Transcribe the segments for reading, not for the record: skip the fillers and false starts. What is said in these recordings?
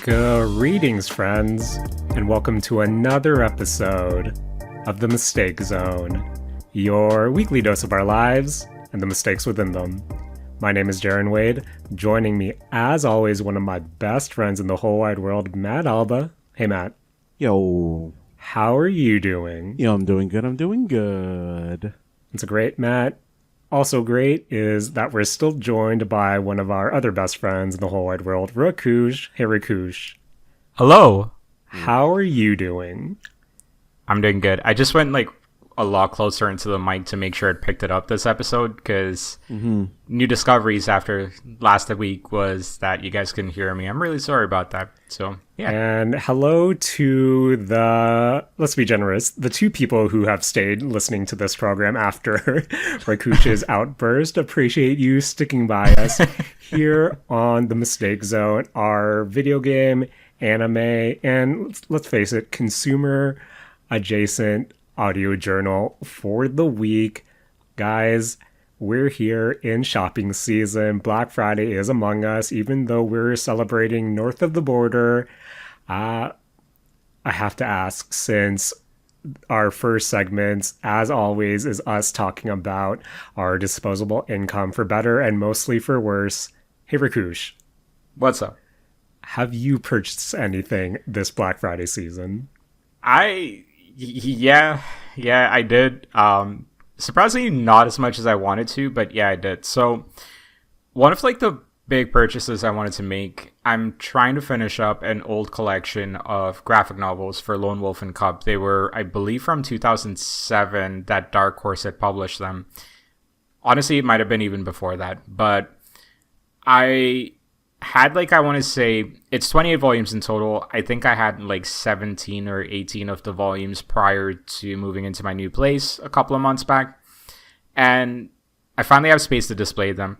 Greetings, friends, and welcome to another episode of The Mistake Zone, your weekly dose of our lives and the mistakes within them. My name is Jaren Wade. Joining me, as always, one of my best friends in the whole wide world, Matt Alba. Hey, Matt. Yo. How are you doing? Yo, I'm doing good. It's great, Matt. Also great is that we're still joined by one of our other best friends in the whole wide world, Rakush. Hey, Rakush. Hello. How are you doing? I'm doing good. I just went a lot closer into the mic to make sure it picked it up this episode because new discoveries after last week was that you guys couldn't hear me. I'm really sorry about that. So, yeah. And hello to let's be generous, the two people who have stayed listening to this program after Rakush's outburst. Appreciate you sticking by us here on The Mistake Zone, our video game, anime, and let's face it, consumer adjacent audio journal for the week. Guys, we're here in shopping season. Black Friday is among us, even though we're celebrating north of the border. I have to ask, since our first segment, as always, is us talking about our disposable income for better and mostly for worse. Hey, Rakush. What's up? Have you purchased anything this Black Friday season? Yeah, I did. Surprisingly, not as much as I wanted to, but yeah, I did. So, one of the big purchases I wanted to make, I'm trying to finish up an old collection of graphic novels for Lone Wolf and Cub. They were, I believe, from 2007 that Dark Horse had published them. Honestly, it might have been even before that, but I had I want to say it's 28 volumes in total. I think I had 17 or 18 of the volumes prior to moving into my new place a couple of months back, and I finally have space to display them,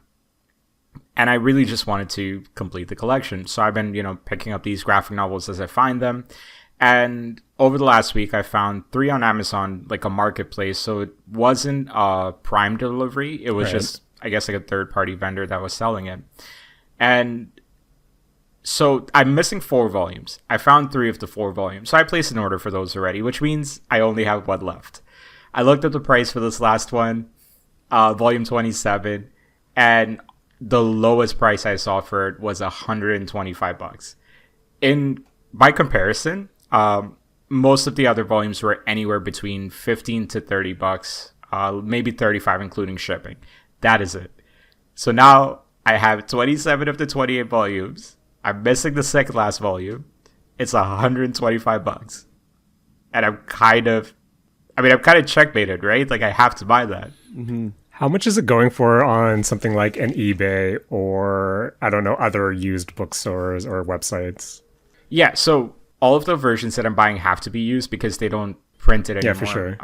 and I really just wanted to complete the collection. So I've been picking up these graphic novels as I find them, and over the last week I found 3 on Amazon, a marketplace. So it wasn't a Prime delivery, it was just, I guess, a third-party vendor that was selling it. And so I'm missing 4 volumes. I found 3 of the 4 volumes. So I placed an order for those already, which means I only have 1 left. I looked at the price for this last one, volume 27, and the lowest price I saw for it was $125. By comparison, most of the other volumes were anywhere between $15 to $30, maybe $35 including shipping. That is it. So now I have 27 of the 28 volumes. I'm missing the second last volume. It's $125. And I'm kind of checkmated, right? I have to buy that. Mm-hmm. How much is it going for on something like an eBay or, I don't know, other used bookstores or websites? Yeah, so all of the versions that I'm buying have to be used because they don't print it anymore. Yeah, for sure.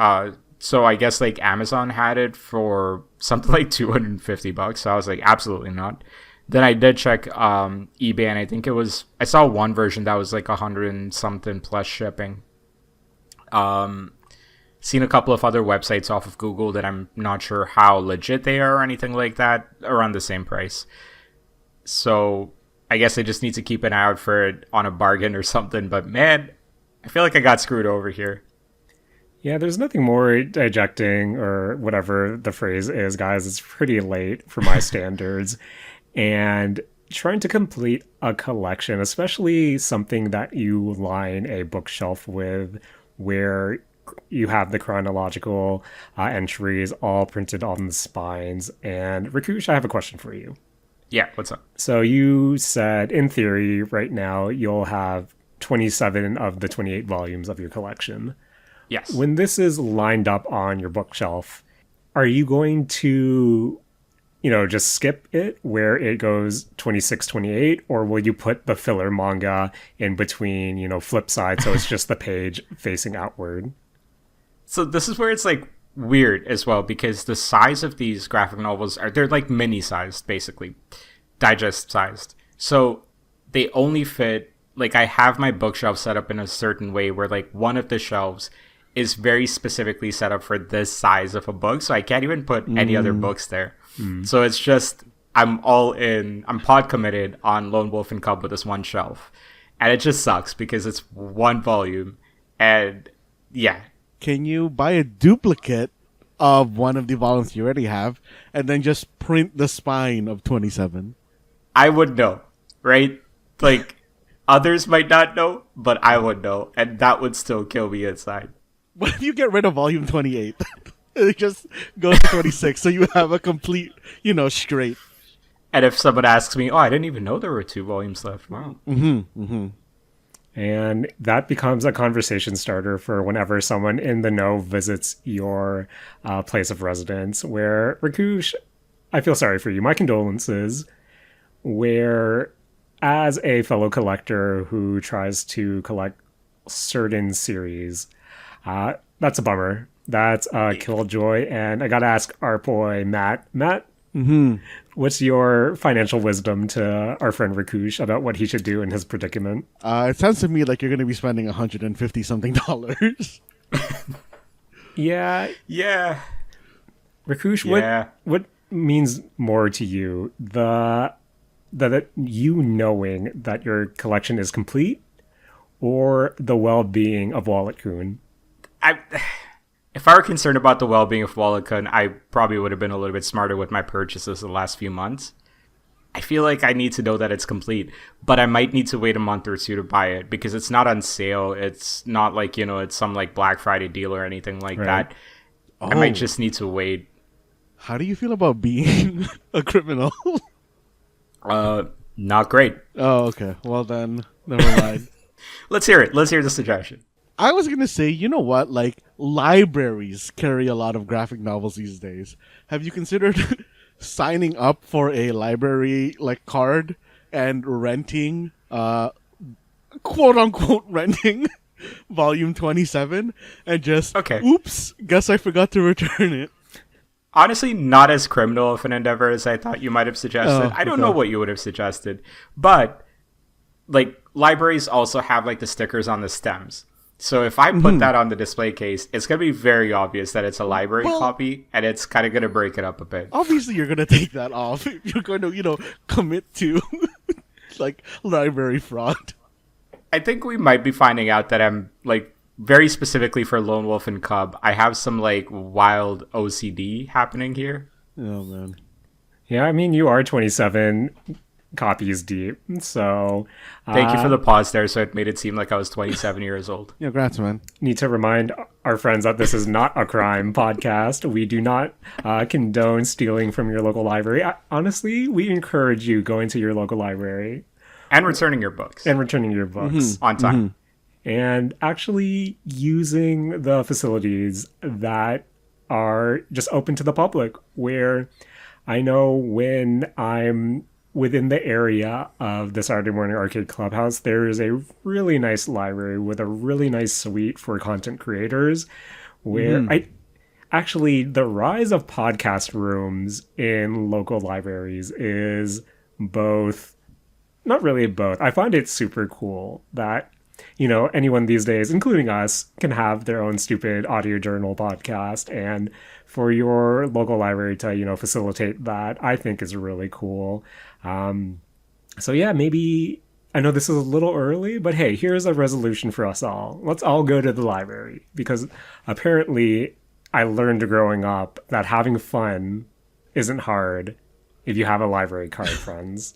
So I guess Amazon had it for something like $250. So I was absolutely not. Then I did check eBay, and I think I saw one version that was $100 and something plus shipping. Seen a couple of other websites off of Google that I'm not sure how legit they are or anything like that, around the same price. So I guess I just need to keep an eye out for it on a bargain or something. But man, I feel like I got screwed over here. Yeah, there's nothing more ejecting or whatever the phrase is, guys. It's pretty late for my standards. And trying to complete a collection, especially something that you line a bookshelf with, where you have the chronological entries all printed on the spines. And Rakush, I have a question for you. Yeah, what's up? So you said, in theory, right now, you'll have 27 of the 28 volumes of your collection. Yes. When this is lined up on your bookshelf, are you going to, just skip it where it goes 26, 28, or will you put the filler manga in between, flip side, so it's just the page facing outward? So this is where it's weird as well, because the size of these graphic novels they're mini sized, basically digest sized. So they only fit, I have my bookshelf set up in a certain way where one of the shelves is very specifically set up for this size of a book, so I can't even put any other books there. So it's just, I'm all in, I'm pod committed on Lone Wolf and Cub with this one shelf. and it just sucks because it's one volume, and yeah. Can you buy a duplicate of one of the volumes you already have, and then just print the spine of 27? I would know, right? Like, others might not know, but I would know, and that would still kill me inside. What if you get rid of volume 28? It just goes to 26, so you have a complete, straight. And if someone asks me, oh, I didn't even know there were 2 volumes left. Wow. And that becomes a conversation starter for whenever someone in the know visits your place of residence, where, Rakush, I feel sorry for you. My condolences. Where, as a fellow collector who tries to collect certain series, that's a bummer. That's a killjoy. And I gotta ask our boy, Matt. Matt, what's your financial wisdom to our friend Rakush about what he should do in his predicament? It sounds to me like you're going to be spending $150 something. Yeah. Rakush, what means more to you? That you knowing that your collection is complete, or the well-being of Wallet-kun? If I were concerned about the well-being of Wallet-kun, I probably would have been a little bit smarter with my purchases the last few months. I feel like I need to know that it's complete, but I might need to wait a month or two to buy it because it's not on sale. It's not like, it's some like Black Friday deal or anything like that. I might just need to wait. How do you feel about being a criminal? Not great. Oh, okay. Well then, never mind. Let's hear it. Let's hear the suggestion. I was going to say, you know what? Like, libraries carry a lot of graphic novels these days. Have you considered signing up for a library, like, card and renting, quote-unquote renting, volume 27, and just, oops, guess I forgot to return it. Honestly, not as criminal of an endeavor as I thought you might have suggested. I don't know what you would have suggested. But, like, libraries also have, like, the stickers on the stems. So if I put that on the display case, it's going to be very obvious that it's a library copy, and it's kind of going to break it up a bit. Obviously, you're going to take that off if you're going to, commit to, like, library fraud. I think we might be finding out that I'm, like, very specifically for Lone Wolf and Cub, I have some, like, wild OCD happening here. Oh, man. Yeah, I mean, you are 27 copies deep, so... Thank you for the pause there, so it made it seem like I was 27 years old. Yeah, congrats, man. Need to remind our friends that this is not a crime podcast. We do not condone stealing from your local library. Honestly, we encourage you going to your local library. And returning your books. On time. And actually using the facilities that are just open to the public, where I know when I'm within the area of the Saturday Morning Arcade Clubhouse, there is a really nice library with a really nice suite for content creators, where the rise of podcast rooms in local libraries is not really both. I find it super cool that, anyone these days, including us, can have their own stupid audio journal podcast, and for your local library to, facilitate that, I think is really cool. So yeah, maybe, I know this is a little early, but hey, here's a resolution for us all. Let's all go to the library, because apparently I learned growing up that having fun isn't hard if you have a library card, friends.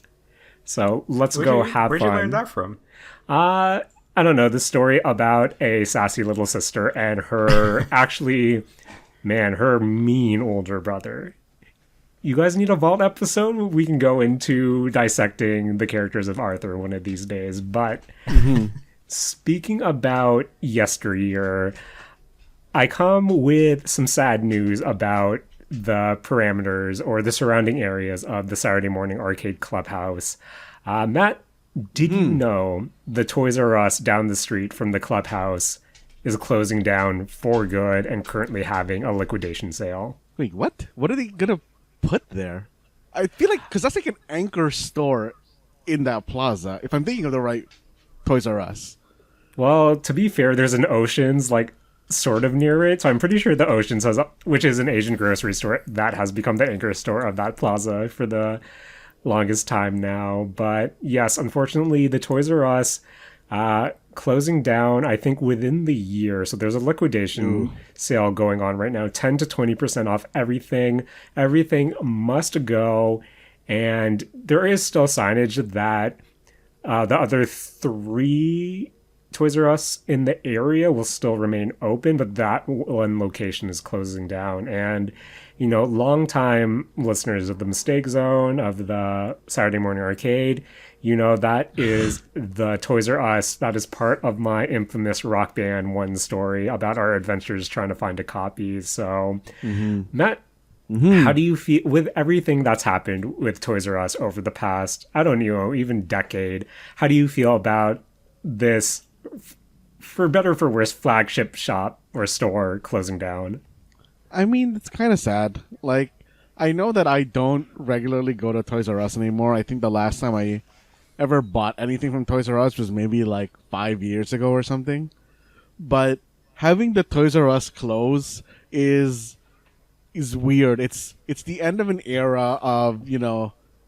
So let's have fun. Where'd you learn that from? I don't know, the story about a sassy little sister and her her mean older brother. You guys need a Vault episode? We can go into dissecting the characters of Arthur one of these days. But speaking about yesteryear, I come with some sad news about the parameters or the surrounding areas of the Saturday Morning Arcade Clubhouse. Matt, did you know the Toys R Us down the street from the clubhouse is closing down for good and currently having a liquidation sale? Wait, what? What are they going to put there? I feel like, because that's like an anchor store in that plaza, if I'm thinking of the right Toys R Us. Well, to be fair, there's an Ocean's, sort of near it, so I'm pretty sure the Ocean's which is an Asian grocery store, that has become the anchor store of that plaza for the longest time now. But yes, unfortunately, the Toys R Us closing down, I think, within the year. So there's a liquidation sale going on right now, 10 to 20% off everything. Everything must go. And there is still signage that the other 3 Toys R Us in the area will still remain open, but that one location is closing down. And, longtime listeners of the Mistake Zone, of the Saturday Morning Arcade, that is the Toys R Us. That is part of my infamous Rock Band 1 story about our adventures trying to find a copy. So, Matt, how do you feel with everything that's happened with Toys R Us over the past, I don't know, even decade? How do you feel about this, for better or for worse, flagship shop or store closing down? I mean, it's kind of sad. Like, I know that I don't regularly go to Toys R Us anymore. I think the last time I ever bought anything from Toys R Us was maybe like 5 years ago or something. But having the Toys R Us close is weird. It's the end of an era of,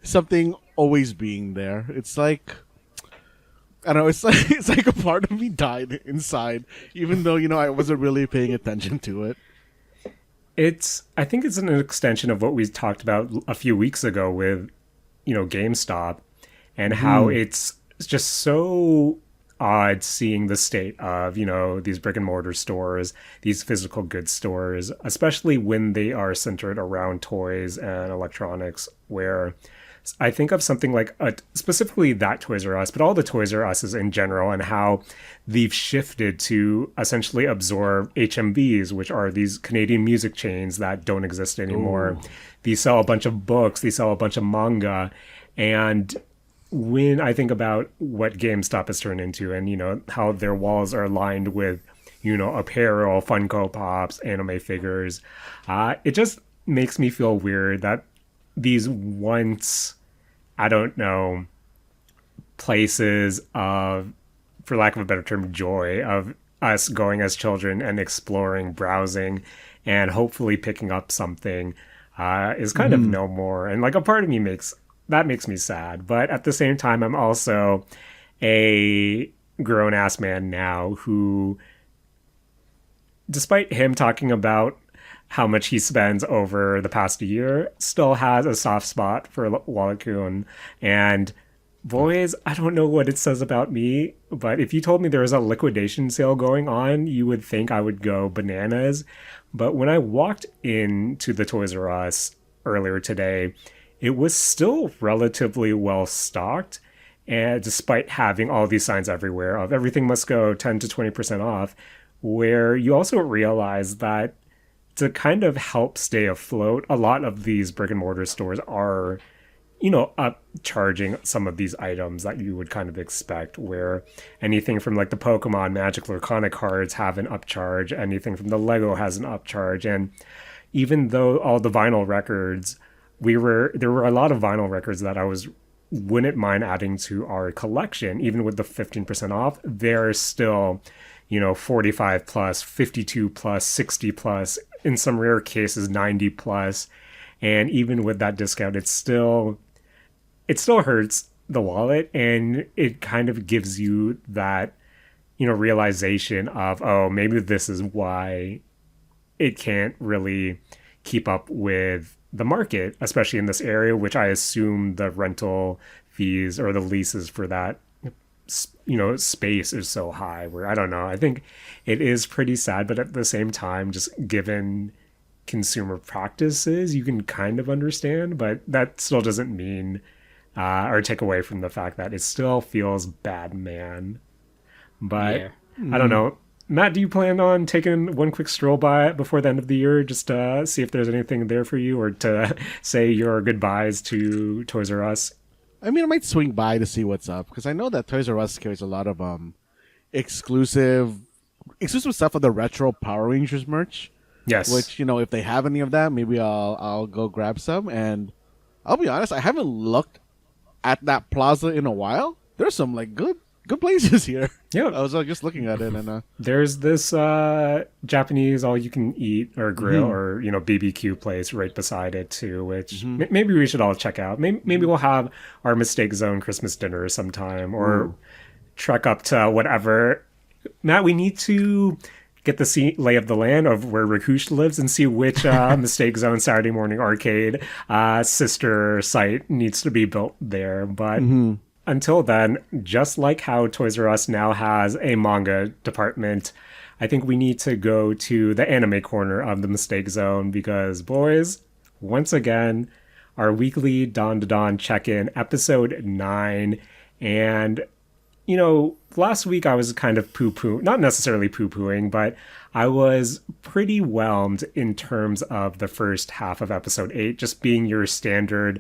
something always being there. It's like, I don't know, it's like a part of me died inside, even though, I wasn't really paying attention to it. I think it's an extension of what we talked about a few weeks ago with, GameStop, and how it's just so odd seeing the state of, these brick and mortar stores, these physical goods stores, especially when they are centered around toys and electronics, where I think of something like specifically that Toys R Us, but all the Toys R Us's in general, and how they've shifted to essentially absorb HMVs, which are these Canadian music chains that don't exist anymore. Ooh. They sell a bunch of books, they sell a bunch of manga, and when I think about what GameStop has turned into, and how their walls are lined with apparel, Funko Pops, anime figures, it just makes me feel weird that these once, I don't know, places of, for lack of a better term, joy of us going as children and exploring, browsing, and hopefully picking up something is kind of no more. And like a part of me makes me sad. But at the same time, I'm also a grown-ass man now who, despite him talking about how much he spends over the past year, still has a soft spot for Wallachon. And boys, I don't know what it says about me, but if you told me there was a liquidation sale going on, you would think I would go bananas. But when I walked into the Toys R Us earlier today, it was still relatively well stocked. And despite having all these signs everywhere of everything must go 10 to 20% off, where you also realize that to kind of help stay afloat, a lot of these brick and mortar stores are, upcharging some of these items that you would kind of expect, where anything from like the Pokemon Magic Lurkana cards have an upcharge, anything from the Lego has an upcharge. And even though all the vinyl records, there were a lot of vinyl records that wouldn't mind adding to our collection, even with the 15% off, they're still, 45 plus, 52 plus, 60 plus, in some rare cases 90 plus. And even with that discount, it still hurts the wallet, and it kind of gives you that realization of, oh, maybe this is why it can't really keep up with the market, especially in this area, which I assume the rental fees or the leases for that space is so high, where I don't know. I think it is pretty sad, but at the same time, just given consumer practices, you can kind of understand, but that still doesn't mean or take away from the fact that it still feels bad, man. But yeah. I don't know. Matt, do you plan on taking one quick stroll by before the end of the year just to see if there's anything there for you, or to say your goodbyes to Toys R Us? I mean, I might swing by to see what's up, because I know that Toys R Us carries a lot of exclusive stuff of the retro Power Rangers merch. Yes. Which, if they have any of that, maybe I'll go grab some. And I'll be honest, I haven't looked at that plaza in a while. There's some like good places here. Yeah, I was just looking at it, and there's this Japanese all-you-can-eat or grill or BBQ place right beside it too, which maybe we should all check out. Maybe we'll have our Mistake Zone Christmas dinner sometime, or trek up to whatever. Matt, we need to get the lay of the land of where Rakush lives and see which Mistake Zone Saturday Morning Arcade sister site needs to be built there. But until then, just like how Toys R Us now has a manga department, I think we need to go to the anime corner of the Mistake Zone because, boys, once again, our weekly Dandadan check-in, episode 9, and last week I was kind of not necessarily poo-pooing, but I was pretty whelmed in terms of the first half of episode 8, just being your standard,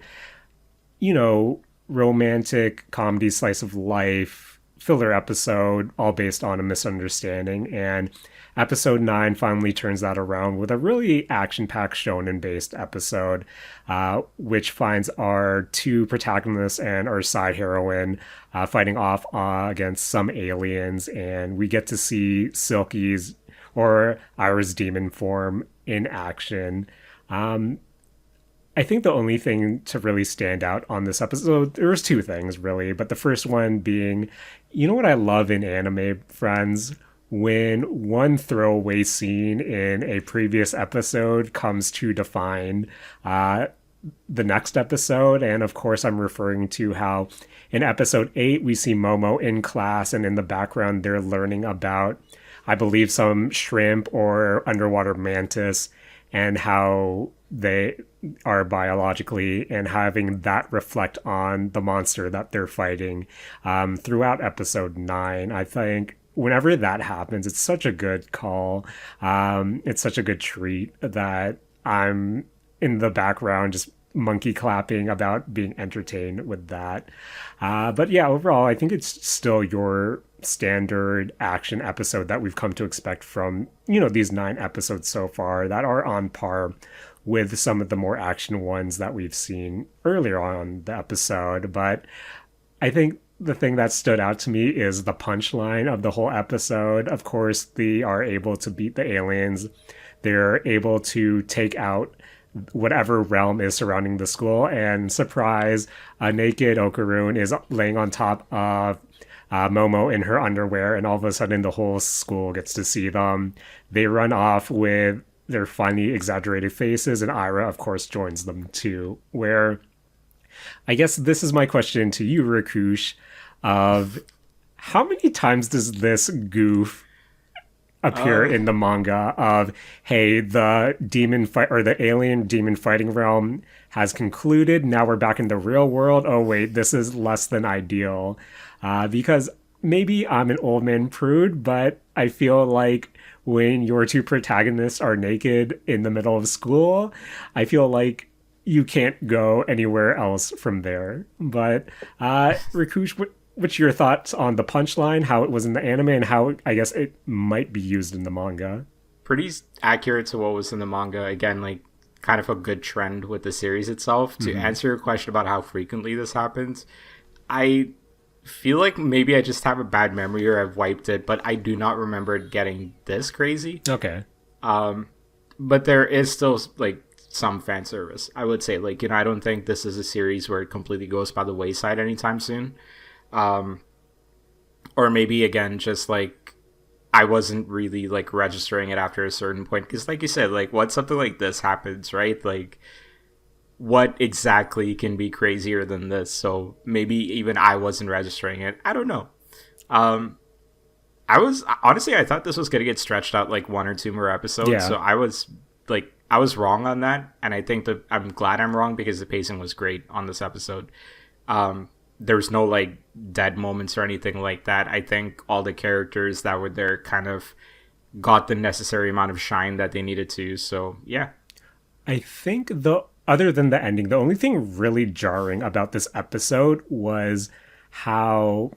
romantic comedy slice of life filler episode, all based on a misunderstanding. And episode 9 finally turns that around with a really action-packed shonen-based episode, which finds our two protagonists and our side heroine fighting off against some aliens, and we get to see Silky's or Ira's demon form in action. I think the only thing to really stand out on this episode, there was two things really, but the first one being, what I love in anime, friends? When one throwaway scene in a previous episode comes to define the next episode. And of course, I'm referring to how in episode 8, we see Momo in class, and in the background, they're learning about, I believe, some shrimp or underwater mantis and how they are biologically, and having that reflect on the monster that they're fighting throughout episode 9. I think whenever that happens, it's such a good call. It's such a good treat that I'm in the background just monkey clapping about being entertained with that. But yeah, overall, I think it's still your standard action episode that we've come to expect from, these 9 episodes so far that are on par with some of the more action ones that we've seen earlier on the episode. But I think the thing that stood out to me is the punchline of the whole episode. Of course, they are able to beat the aliens. They're able to take out whatever realm is surrounding the school, and surprise, a naked Okarun is laying on top of Momo in her underwear, and all of a sudden the whole school gets to see them. They run off with their funny, exaggerated faces, and Ira, of course, joins them too. Where I guess this is my question to you, Rakush, of how many times does this goof appear in the manga of, hey, the demon fight or the alien demon fighting realm has concluded. Now we're back in the real world. Oh wait, this is less than ideal. Because maybe I'm an old man prude, but I feel like when your two protagonists are naked in the middle of school, I feel like you can't go anywhere else from there. But Rakush, what's your thoughts on the punchline, how it was in the anime, and how I guess it might be used in the manga? Pretty accurate to what was in the manga. Again, like kind of a good trend with the series itself. To answer your question about how frequently this happens, I feel like maybe I just have a bad memory or I've wiped it, but I do not remember it getting this crazy. Okay. But there is still like some fan service, I would say. Like, I don't think this is a series where it completely goes by the wayside anytime soon. Or maybe again, just like I wasn't really like registering it after a certain point, because like you said, like once something like this happens, right, like what exactly can be crazier than this? So maybe even I wasn't registering it. I don't know. I was honestly, I thought this was gonna get stretched out like 1 or 2 more episodes. Yeah. So I was wrong on that, and I think that I'm glad I'm wrong, because the pacing was great on this episode. There was no like dead moments or anything like that. I think all the characters that were there kind of got the necessary amount of shine that they needed to. So yeah, I think other than the ending, the only thing really jarring about this episode was how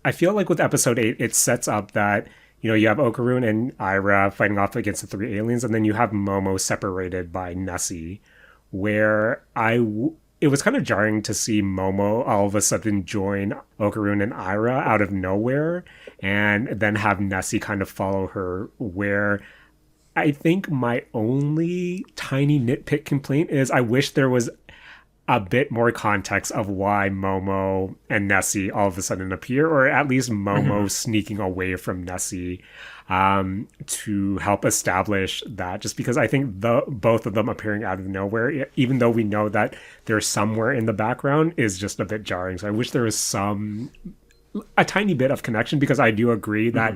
I feel like with episode 8, it sets up that, you have Okarun and Ira fighting off against the 3 aliens, and then you have Momo separated by Nessie, where it was kind of jarring to see Momo all of a sudden join Okarun and Ira out of nowhere, and then have Nessie kind of follow her, where I think my only tiny nitpick complaint is I wish there was a bit more context of why Momo and Nessie all of a sudden appear, or at least Momo sneaking away from Nessie, to help establish that. Just because I think both of them appearing out of nowhere, even though we know that they're somewhere in the background, is just a bit jarring. So I wish there was a tiny bit of connection, because I do agree that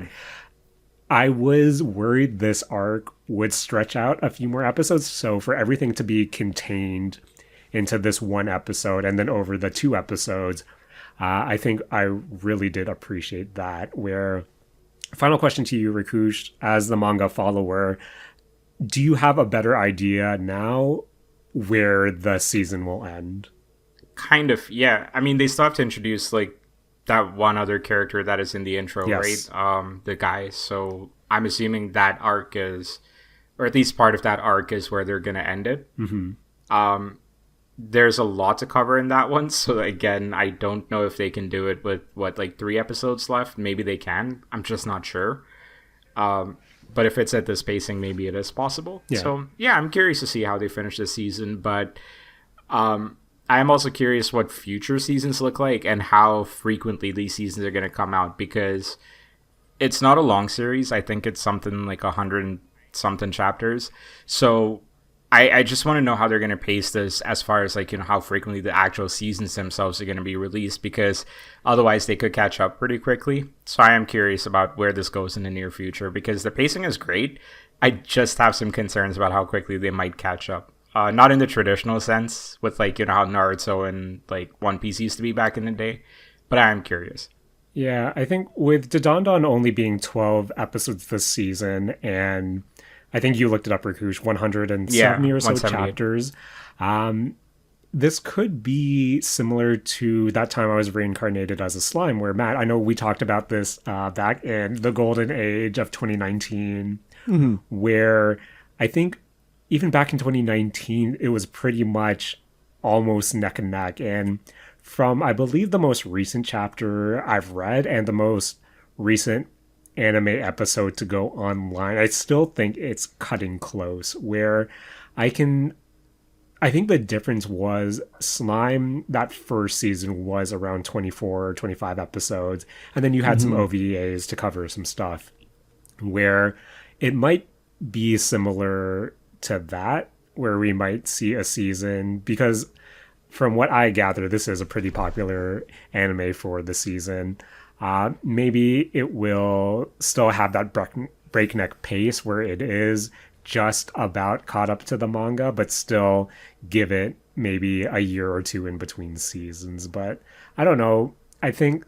I was worried this arc would stretch out a few more episodes. So for everything to be contained into this one episode and then over the 2 episodes, I think I really did appreciate that. Where, final question to you, Rakush, as the manga follower, do you have a better idea now where the season will end? Kind of, yeah. I mean, they still have to introduce like that one other character that is in the intro, Yes. right? The guy. So I'm assuming that arc is, or at least part of that arc is where they're gonna end it. There's a lot to cover in that one, so again, I don't know if they can do it with like 3 episodes left. Maybe they can. I'm just not sure. But if it's at this pacing, maybe it is possible. Yeah. So yeah, I'm curious to see how they finish this season. But I am also curious what future seasons look like and how frequently these seasons are going to come out, because it's not a long series. I think it's something like 100 and something chapters. So I just want to know how they're going to pace this as far as like, how frequently the actual seasons themselves are going to be released, because otherwise they could catch up pretty quickly. So I am curious about where this goes in the near future, because the pacing is great. I just have some concerns about how quickly they might catch up. Not in the traditional sense with like, how Naruto and like One Piece used to be back in the day, but I am curious. Yeah, I think with Dandadan only being 12 episodes this season, and I think you looked it up, Rakush, 170 or so 178. chapters. This could be similar to that time I was reincarnated as a slime, where, Matt, I know we talked about this back in the golden age of 2019, where I think even back in 2019, it was pretty much almost neck and neck. And from, I believe, the most recent chapter I've read and the most recent anime episode to go online, I still think it's cutting close, where I think the difference was Slime, that first season was around 24 or 25 episodes, and then you had some OVAs to cover some stuff, where it might be similar to that, where we might see a season, because from what I gather, this is a pretty popular anime for the season. Maybe it will still have that breakneck pace where it is just about caught up to the manga, but still give it maybe a year or 2 in between seasons. But I don't know. I think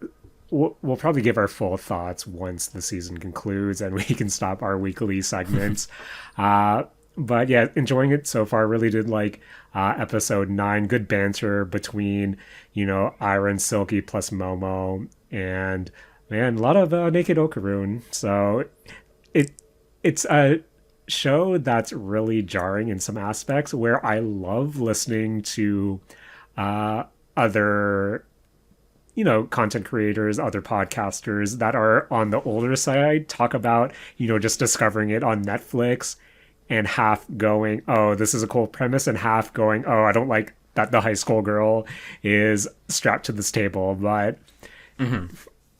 we'll probably give our full thoughts once the season concludes and we can stop our weekly segments. But yeah, enjoying it so far. Really did like episode 9. Good banter between, Ira and Silky plus Momo. And man, a lot of naked Okaroon. So it's a show that's really jarring in some aspects, where I love listening to other content creators, other podcasters that are on the older side talk about, just discovering it on Netflix, and half going, oh, this is a cool premise, and half going, oh, I don't like that the high school girl is strapped to this table. But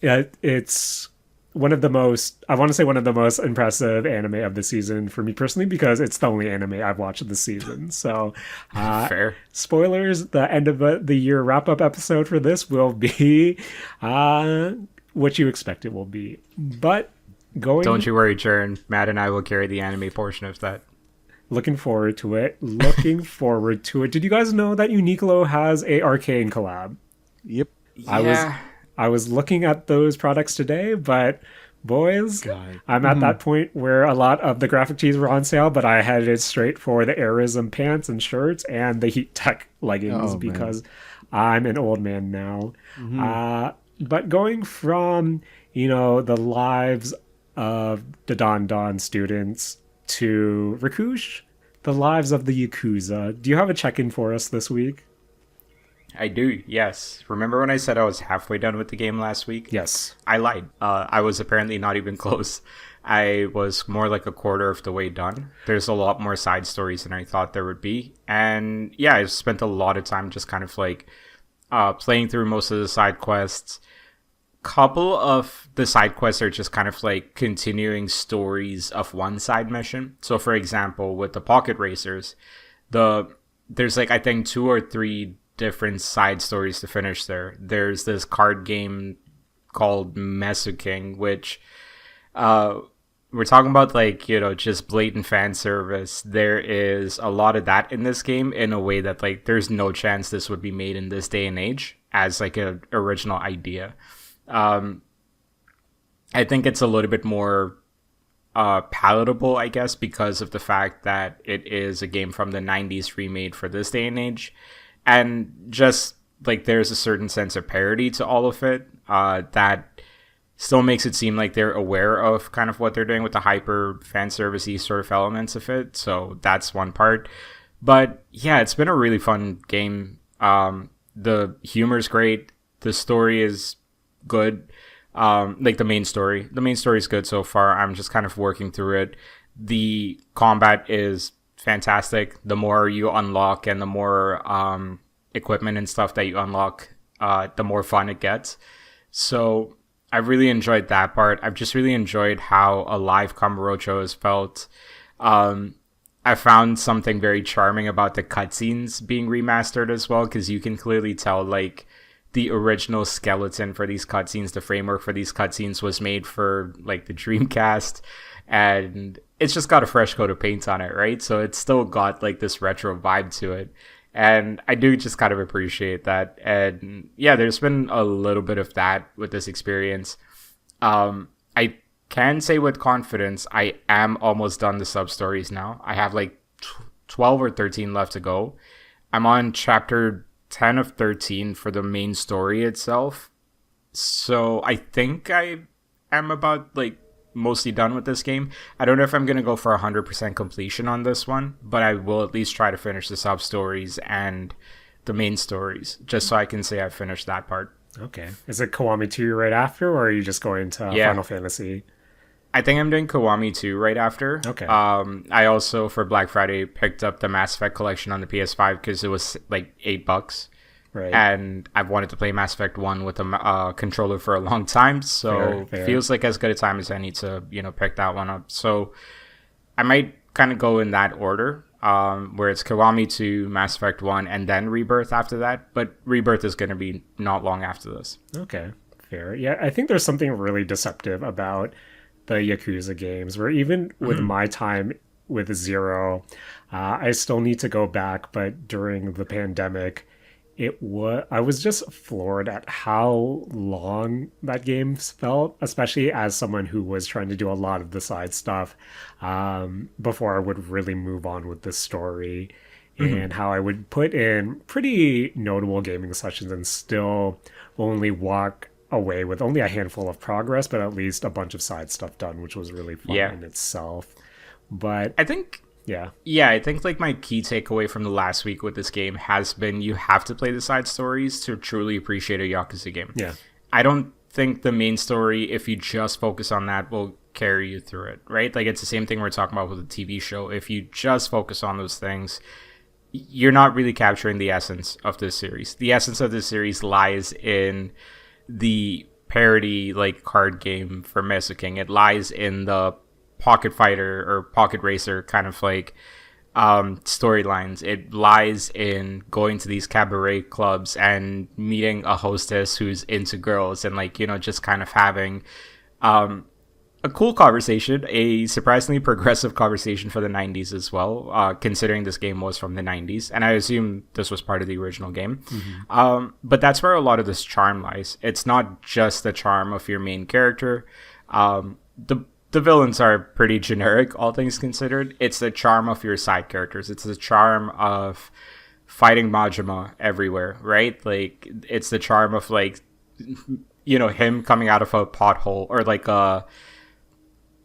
yeah, it's one of the most impressive anime of the season for me personally, because it's the only anime I've watched this season. So Fair. Spoilers, the end of the year wrap-up episode for this will be what you expect it will be. But Don't you worry, Jaren. Matt and I will carry the anime portion of that. Looking forward to it. Did you guys know that Uniqlo has a Arcane collab? Yep. I was looking at those products today, but boys, I'm at that point where a lot of the graphic tees were on sale, but I headed straight for the Airism pants and shirts and the Heat Tech leggings, because I'm an old man now. But going from, the lives of the Dandadan students to Rakush, the lives of the Yakuza. Do you have a check-in for us this week? I do, yes. Remember when I said I was halfway done with the game last week? Yes. I lied. I was apparently not even close. I was more like a quarter of the way done. There's a lot more side stories than I thought there would be. And yeah, I spent a lot of time just kind of like playing through most of the side quests. Couple of the side quests are just kind of like continuing stories of one side mission. So for example, with the pocket racers, there's like I think two or three different side stories to finish there. There's this card game called Mesu King, which we're talking about like, just blatant fan service. There is a lot of that in this game in a way that like there's no chance this would be made in this day and age as like an original idea. I think it's a little bit more palatable, I guess, because of the fact that it is a game from the 90s remade for this day and age. And just like there's a certain sense of parody to all of it that still makes it seem like they're aware of kind of what they're doing with the hyper fan servicey sort of elements of it. So that's one part. But yeah, it's been a really fun game. The humor's great. The story is good. Like the main story is good so far. I'm just kind of working through it. The combat is fantastic. The more you unlock and the more equipment and stuff that you unlock, the more fun it gets. So I really enjoyed that part. I've just really enjoyed how alive Kamurocho has felt. I found something very charming about the cutscenes being remastered as well, because you can clearly tell like the original skeleton for these cutscenes, the framework for these cutscenes was made for like the Dreamcast, and it's just got a fresh coat of paint on it, right? So it's still got like this retro vibe to it. And I do just kind of appreciate that. And yeah, there's been a little bit of that with this experience. I can say with confidence, I am almost done the sub-stories now. I have like 12 or 13 left to go. I'm on chapter 10 of 13 for the main story itself. So I think I am about like mostly done with this game. I don't know if I'm going to go for 100% completion on this one, but I will at least try to finish the sub stories and the main stories just so I can say I finished that part. Okay. Is it Kiwami 2 right after, or are you just going to Final Fantasy? I think I'm doing Kiwami 2 right after. Okay. I also, for Black Friday, picked up the Mass Effect collection on the PS5 because it was like $8. Right. And I've wanted to play Mass Effect 1 with a controller for a long time, so fair. Feels like as good a time as any to, pick that one up. So I might kind of go in that order, where it's Kiwami 2, Mass Effect 1, and then Rebirth after that. But Rebirth is going to be not long after this. Okay, fair. Yeah, I think there's something really deceptive about the Yakuza games, where even with my time with Zero, I still need to go back, but during the pandemic, I was just floored at how long that game felt, especially as someone who was trying to do a lot of the side stuff before I would really move on with the story, and how I would put in pretty notable gaming sessions and still only walk away with only a handful of progress, but at least a bunch of side stuff done, which was really fun in itself. But I think... Yeah, I think like my key takeaway from the last week with this game has been you have to play the side stories to truly appreciate a Yakuza game. Yeah. I don't think the main story, if you just focus on that, will carry you through it, right? Like it's the same thing we're talking about with a TV show. If you just focus on those things, you're not really capturing the essence of this series. The essence of this series lies in the parody like card game for Mesu King. It lies in the pocket fighter or pocket racer kind of like storylines. It lies in going to these cabaret clubs and meeting a hostess who's into girls and like, just kind of having a cool conversation, a surprisingly progressive conversation for the 90s as well, considering this game was from the 90s. And I assume this was part of the original game. But that's where a lot of this charm lies. It's not just the charm of your main character. The villains are pretty generic, all things considered. It's the charm of your side characters. It's the charm of fighting Majima everywhere, right? Like, it's the charm of, like, him coming out of a pothole, or like a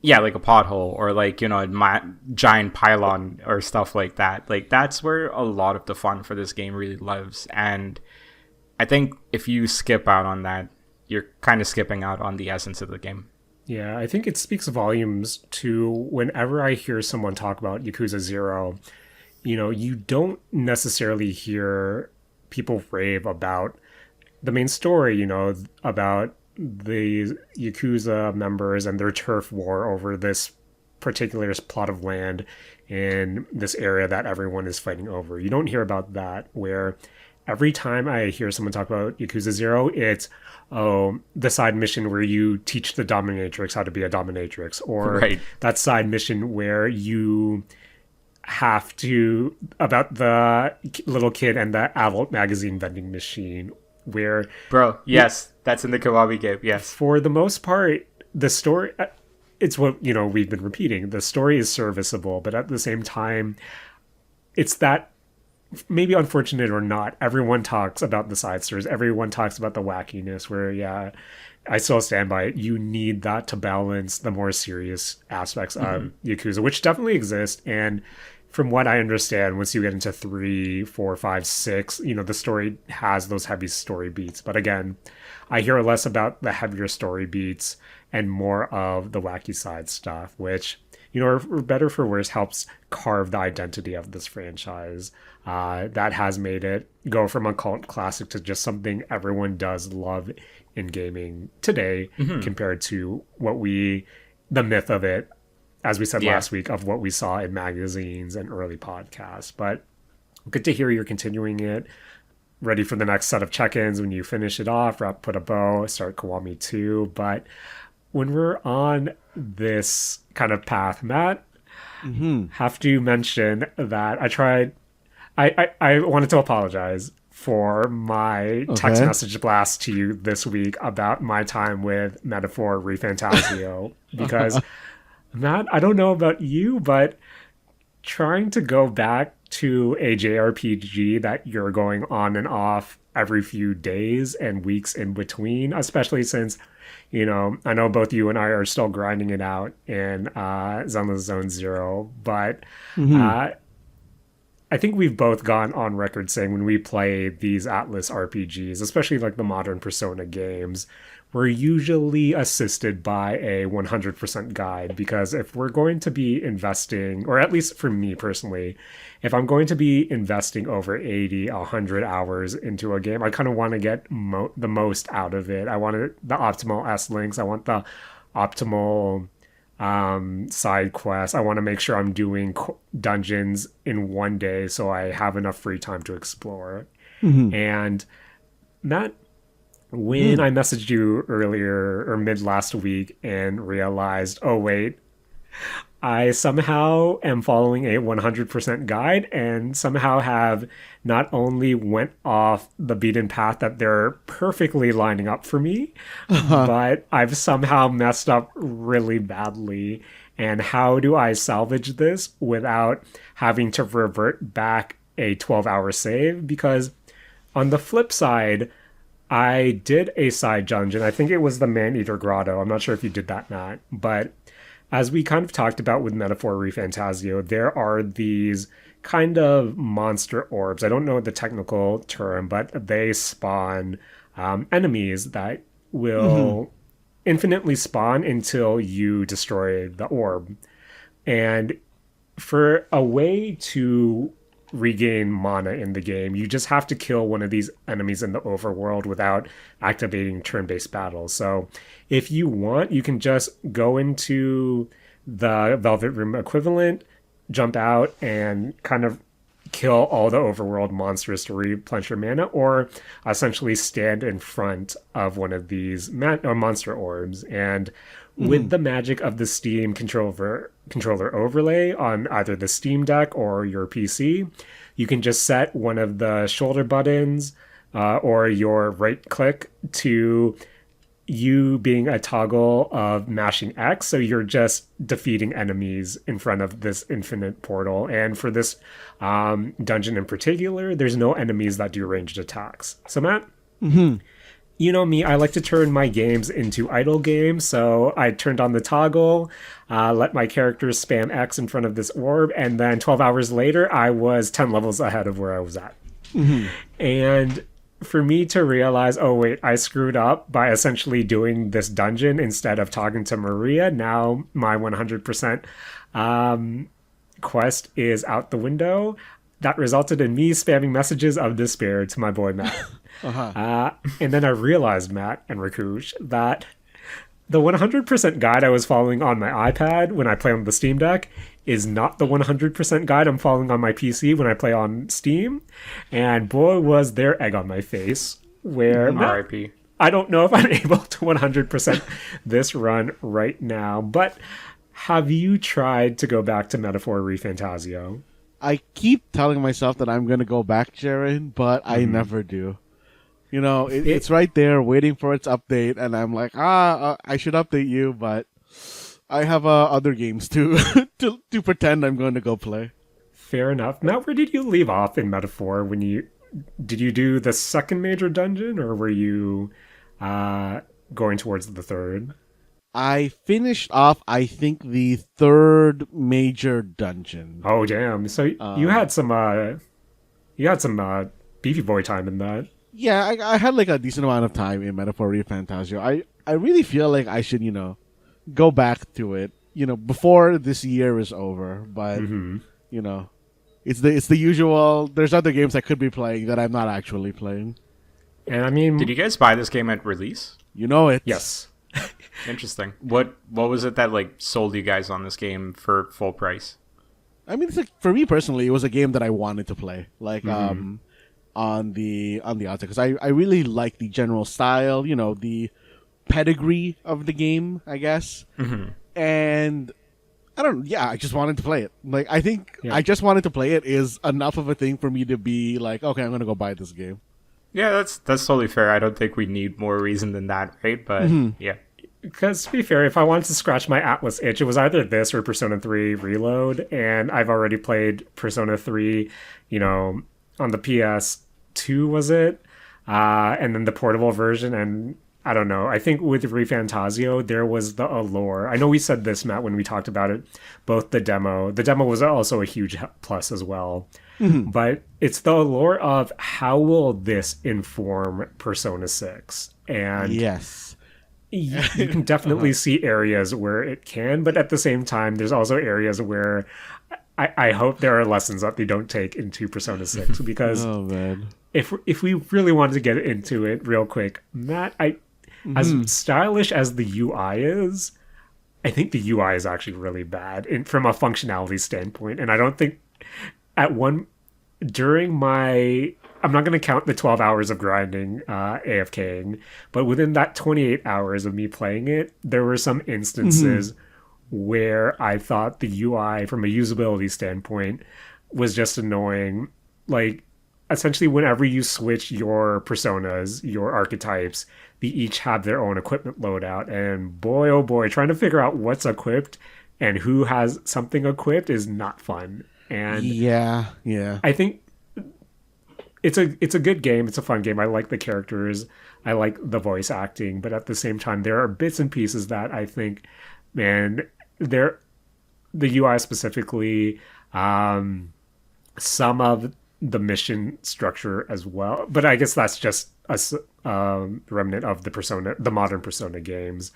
pothole, or like, a giant pylon or stuff like that. Like, that's where a lot of the fun for this game really lives. And I think if you skip out on that, you're kind of skipping out on the essence of the game. Yeah, I think it speaks volumes to whenever I hear someone talk about Yakuza 0, you don't necessarily hear people rave about the main story, about the Yakuza members and their turf war over this particular plot of land in this area that everyone is fighting over. You don't hear about that, where every time I hear someone talk about Yakuza 0, it's, the side mission where you teach the dominatrix how to be a dominatrix, or Right. that side mission where you have to, about the little kid and the adult magazine vending machine, where Bro, yes, that's in the Kiwami game, yes. for the most part, the story, it's what, we've been repeating. The story is serviceable, but at the same time, it's that, maybe unfortunate or not, everyone talks about the side stories. Everyone talks about the wackiness, where, yeah, I still stand by it. You need that to balance the more serious aspects of Yakuza, which definitely exist. And from what I understand, once you get into 3, 4, 5, 6, the story has those heavy story beats. But again, I hear less about the heavier story beats and more of the wacky side stuff, which, for better for worse, helps carve the identity of this franchise. That has made it go from a cult classic to just something everyone does love in gaming today, compared to the myth of it, as we said last week, of what we saw in magazines and early podcasts. But good to hear you're continuing it. Ready for the next set of check-ins when you finish it off, put a bow, start Kiwami 2. But when we're on this kind of path, Matt, have to mention that I wanted to apologize for my text message blast to you this week about my time with Metaphor Refantazio, because Matt, I don't know about you, but trying to go back to a JRPG that you're going on and off every few days and weeks in between, especially since, I know both you and I are still grinding it out in Zenless Zone Zero, but I think we've both gone on record saying when we play these Atlas RPGs, especially like the modern Persona games, we're usually assisted by a 100% guide, because if we're going to be investing, or at least for me personally, if I'm going to be investing over 80, 100 hours into a game, I kind of want to get the most out of it. I want the optimal S-links. I want the optimal side quests. I want to make sure I'm doing dungeons in one day so I have enough free time to explore. And that, when I messaged you earlier or mid last week and realized, oh wait, I somehow am following a 100% guide and somehow have not only went off the beaten path that they're perfectly lining up for me, but I've somehow messed up really badly. And how do I salvage this without having to revert back a 12-hour save? Because on the flip side, I did a side dungeon. I think it was the Man-Eater Grotto. I'm not sure if you did that, Matt. But as we kind of talked about with Metaphor Refantazio, there are these kind of monster orbs. I don't know the technical term, but they spawn enemies that will infinitely spawn until you destroy the orb. And for a way to regain mana in the game, you just have to kill one of these enemies in the overworld without activating turn-based battles. So if you want, you can just go into the Velvet Room equivalent, jump out, and kind of kill all the overworld monsters to replenish your mana, or essentially stand in front of one of these monster orbs. And with the magic of the Steam controller overlay on either the Steam Deck or your PC, you can just set one of the shoulder buttons or your right click to you being a toggle of mashing X, so you're just defeating enemies in front of this infinite portal. And for this dungeon in particular, there's no enemies that do ranged attacks. So Matt, you know me, I like to turn my games into idle games, so I turned on the toggle, let my characters spam X in front of this orb, and then 12 hours later, I was 10 levels ahead of where I was at. And for me to realize, oh wait, I screwed up by essentially doing this dungeon instead of talking to Maria. Now my 100% quest is out the window. That resulted in me spamming messages of despair to my boy Matt. And then I realized, Matt and Rakush, that the 100% guide I was following on my iPad when I play on the Steam Deck is not the 100% guide I'm following on my PC when I play on Steam. And boy, was there egg on my face. Where RIP. I don't know if I'm able to 100% this run right now. But have you tried to go back to Metaphor Refantazio? I keep telling myself that I'm going to go back, Jaren, but I never do. You know, it's right there waiting for its update, and I'm like, I should update you, but I have other games to pretend I'm going to go play. Fair enough. Now, where did you leave off in Metaphor when did you do the second major dungeon, or were you going towards the third? I finished off, I think, the third major dungeon. Oh, damn. So you had some beefy boy time in that. Yeah, I had like a decent amount of time in Metaphor Refantazio. I really feel like I should, go back to it, before this year is over. But, it's the usual. There's other games I could be playing that I'm not actually playing. And I mean, did you guys buy this game at release? You know it. Yes. Interesting. What was it that like sold you guys on this game for full price? I mean, it's like, for me personally, it was a game that I wanted to play. Like on the outset, because I really like the general style, the pedigree of the game, I guess. And I just wanted to play it. Like, I think I just wanted to play it is enough of a thing for me to be like, okay, I'm gonna go buy this game. Yeah, that's totally fair. I don't think we need more reason than that, right? But yeah. Because to be fair, if I wanted to scratch my Atlas itch, it was either this or Persona 3 Reload, and I've already played Persona 3, on the PS2, was it? And then the portable version, and I don't know. I think with Refantazio, there was the allure. I know we said this, Matt, when we talked about it, both the demo. The demo was also a huge plus as well. But it's the allure of how will this inform Persona 6? And yes. You can definitely see areas where it can, but at the same time, there's also areas where I hope there are lessons that they don't take into Persona 6, because if we really wanted to get into it real quick, Matt, as stylish as the UI is, I think the UI is actually really bad from a functionality standpoint, and I don't think during my... I'm not going to count the 12 hours of grinding AFKing, but within that 28 hours of me playing it, there were some instances where I thought the UI, from a usability standpoint, was just annoying. Like, essentially, whenever you switch your personas, your archetypes, they each have their own equipment loadout. And boy, oh boy, trying to figure out what's equipped and who has something equipped is not fun. And yeah. I think it's a good game. It's a fun game. I like the characters. I like the voice acting. But at the same time, there are bits and pieces that I think, man, the UI specifically, some of the mission structure as well. But I guess that's just a remnant of the modern Persona games.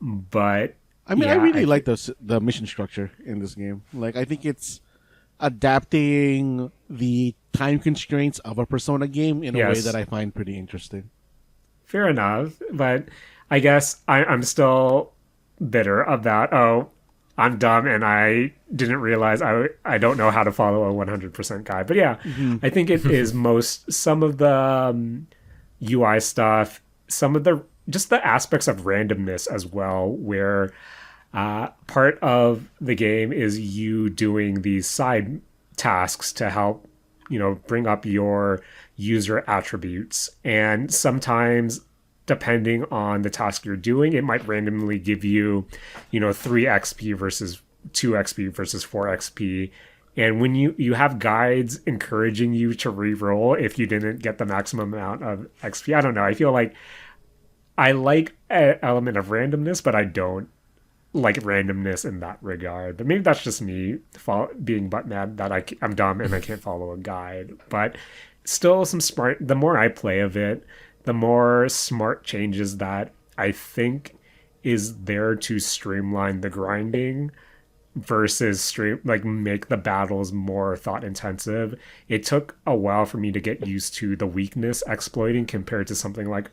But I mean, I really like the mission structure in this game. Like, I think it's adapting the time constraints of a Persona game in a way that I find pretty interesting. Fair enough, but I guess I'm still bitter about, I'm dumb and I didn't realize I don't know how to follow a 100% guide. But yeah, I think it is some of the UI stuff, some of just the aspects of randomness as well, where part of the game is you doing these side tasks to help, bring up your user attributes. And sometimes, depending on the task you're doing, it might randomly give you, 3 XP versus 2 XP versus 4 XP. And when you have guides encouraging you to re-roll if you didn't get the maximum amount of XP, I don't know. I feel like I like an element of randomness, but I don't like randomness in that regard. But maybe that's just me being butt mad that I'm dumb and I can't follow a guide. But still some smart. The more I play of it, the more smart changes that I think is there to streamline the grinding versus make the battles more thought intensive. It took a while for me to get used to the weakness exploiting compared to something like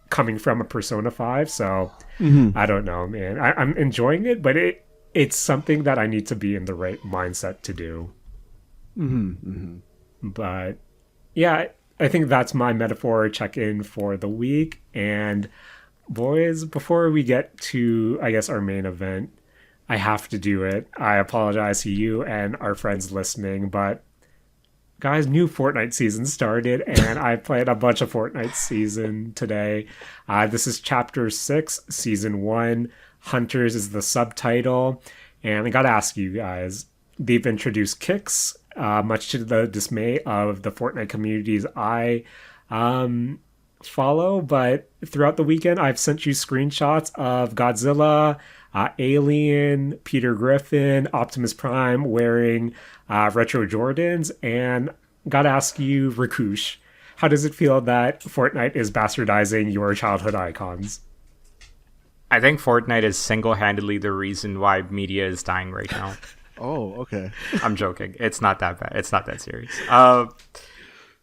coming from a Persona 5. So I don't know, man. I'm enjoying it, but it's something that I need to be in the right mindset to do. But yeah, I think that's my metaphor check-in for the week. And boys, before we get to, I guess, our main event, I have to do it. I apologize to you and our friends listening, but guys, new Fortnite season started, and I played a bunch of Fortnite season today. This is Chapter 6, Season 1. Hunters is the subtitle. And I gotta ask you guys, they've introduced kicks, much to the dismay of the Fortnite communities I follow. But throughout the weekend, I've sent you screenshots of Godzilla, Alien, Peter Griffin, Optimus Prime wearing retro Jordans. And gotta ask you, Rakush, how does it feel that Fortnite is bastardizing your childhood icons? I think Fortnite is single-handedly the reason why media is dying right now. Oh, okay. I'm joking. It's not that bad. It's not that serious.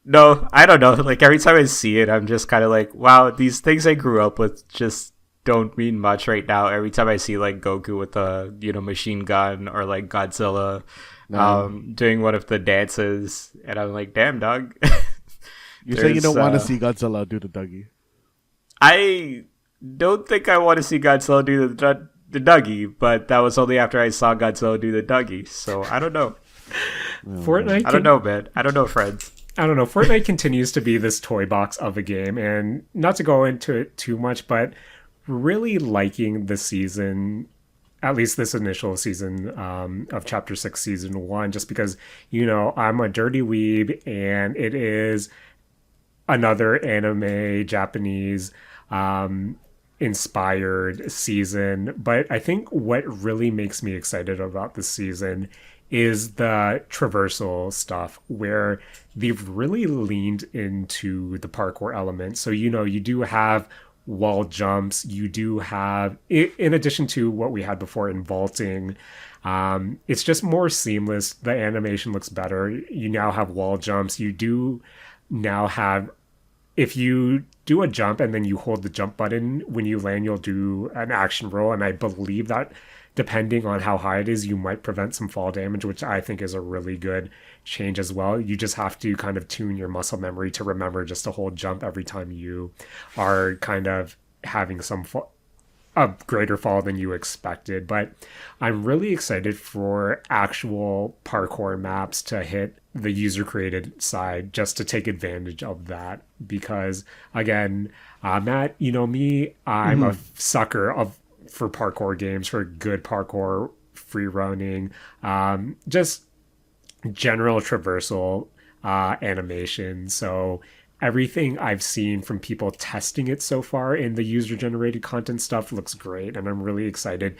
No, I don't know. Like, every time I see it, I'm just kind of like, wow, these things I grew up with just don't mean much right now. Every time I see, like, Goku with a, machine gun, or, like, Godzilla doing one of the dances, and I'm like, damn, dog. You're saying you don't want to see Godzilla do the Dougie? I don't think I want to see Godzilla do the Dougie, but that was only after I saw Godzilla do the Dougie, so I don't know. Fortnite. I don't know, man. I don't know, friends. I don't know. Fortnite continues to be this toy box of a game, and not to go into it too much, but really liking the season, at least this initial season of Chapter 6, Season 1, just because, I'm a dirty weeb, and it is another anime, Japanese inspired season. But I think what really makes me excited about this season is the traversal stuff, where they've really leaned into the parkour element. So, you do have wall jumps, you do have, in addition to what we had before in vaulting, it's just more seamless. The animation looks better. You now have wall jumps. You do now have, if you do a jump and then you hold the jump button, when you land, you'll do an action roll. And I believe that depending on how high it is, you might prevent some fall damage, which I think is a really good change as well. You just have to kind of tune your muscle memory to remember just to hold jump every time you are kind of having a greater fall than you expected. But I'm really excited for actual parkour maps to hit the user created side, just to take advantage of that. Because again, Matt, me, I'm a sucker for parkour games, for good parkour, free running, just general traversal animation. So everything I've seen from people testing it so far in the user-generated content stuff looks great, and I'm really excited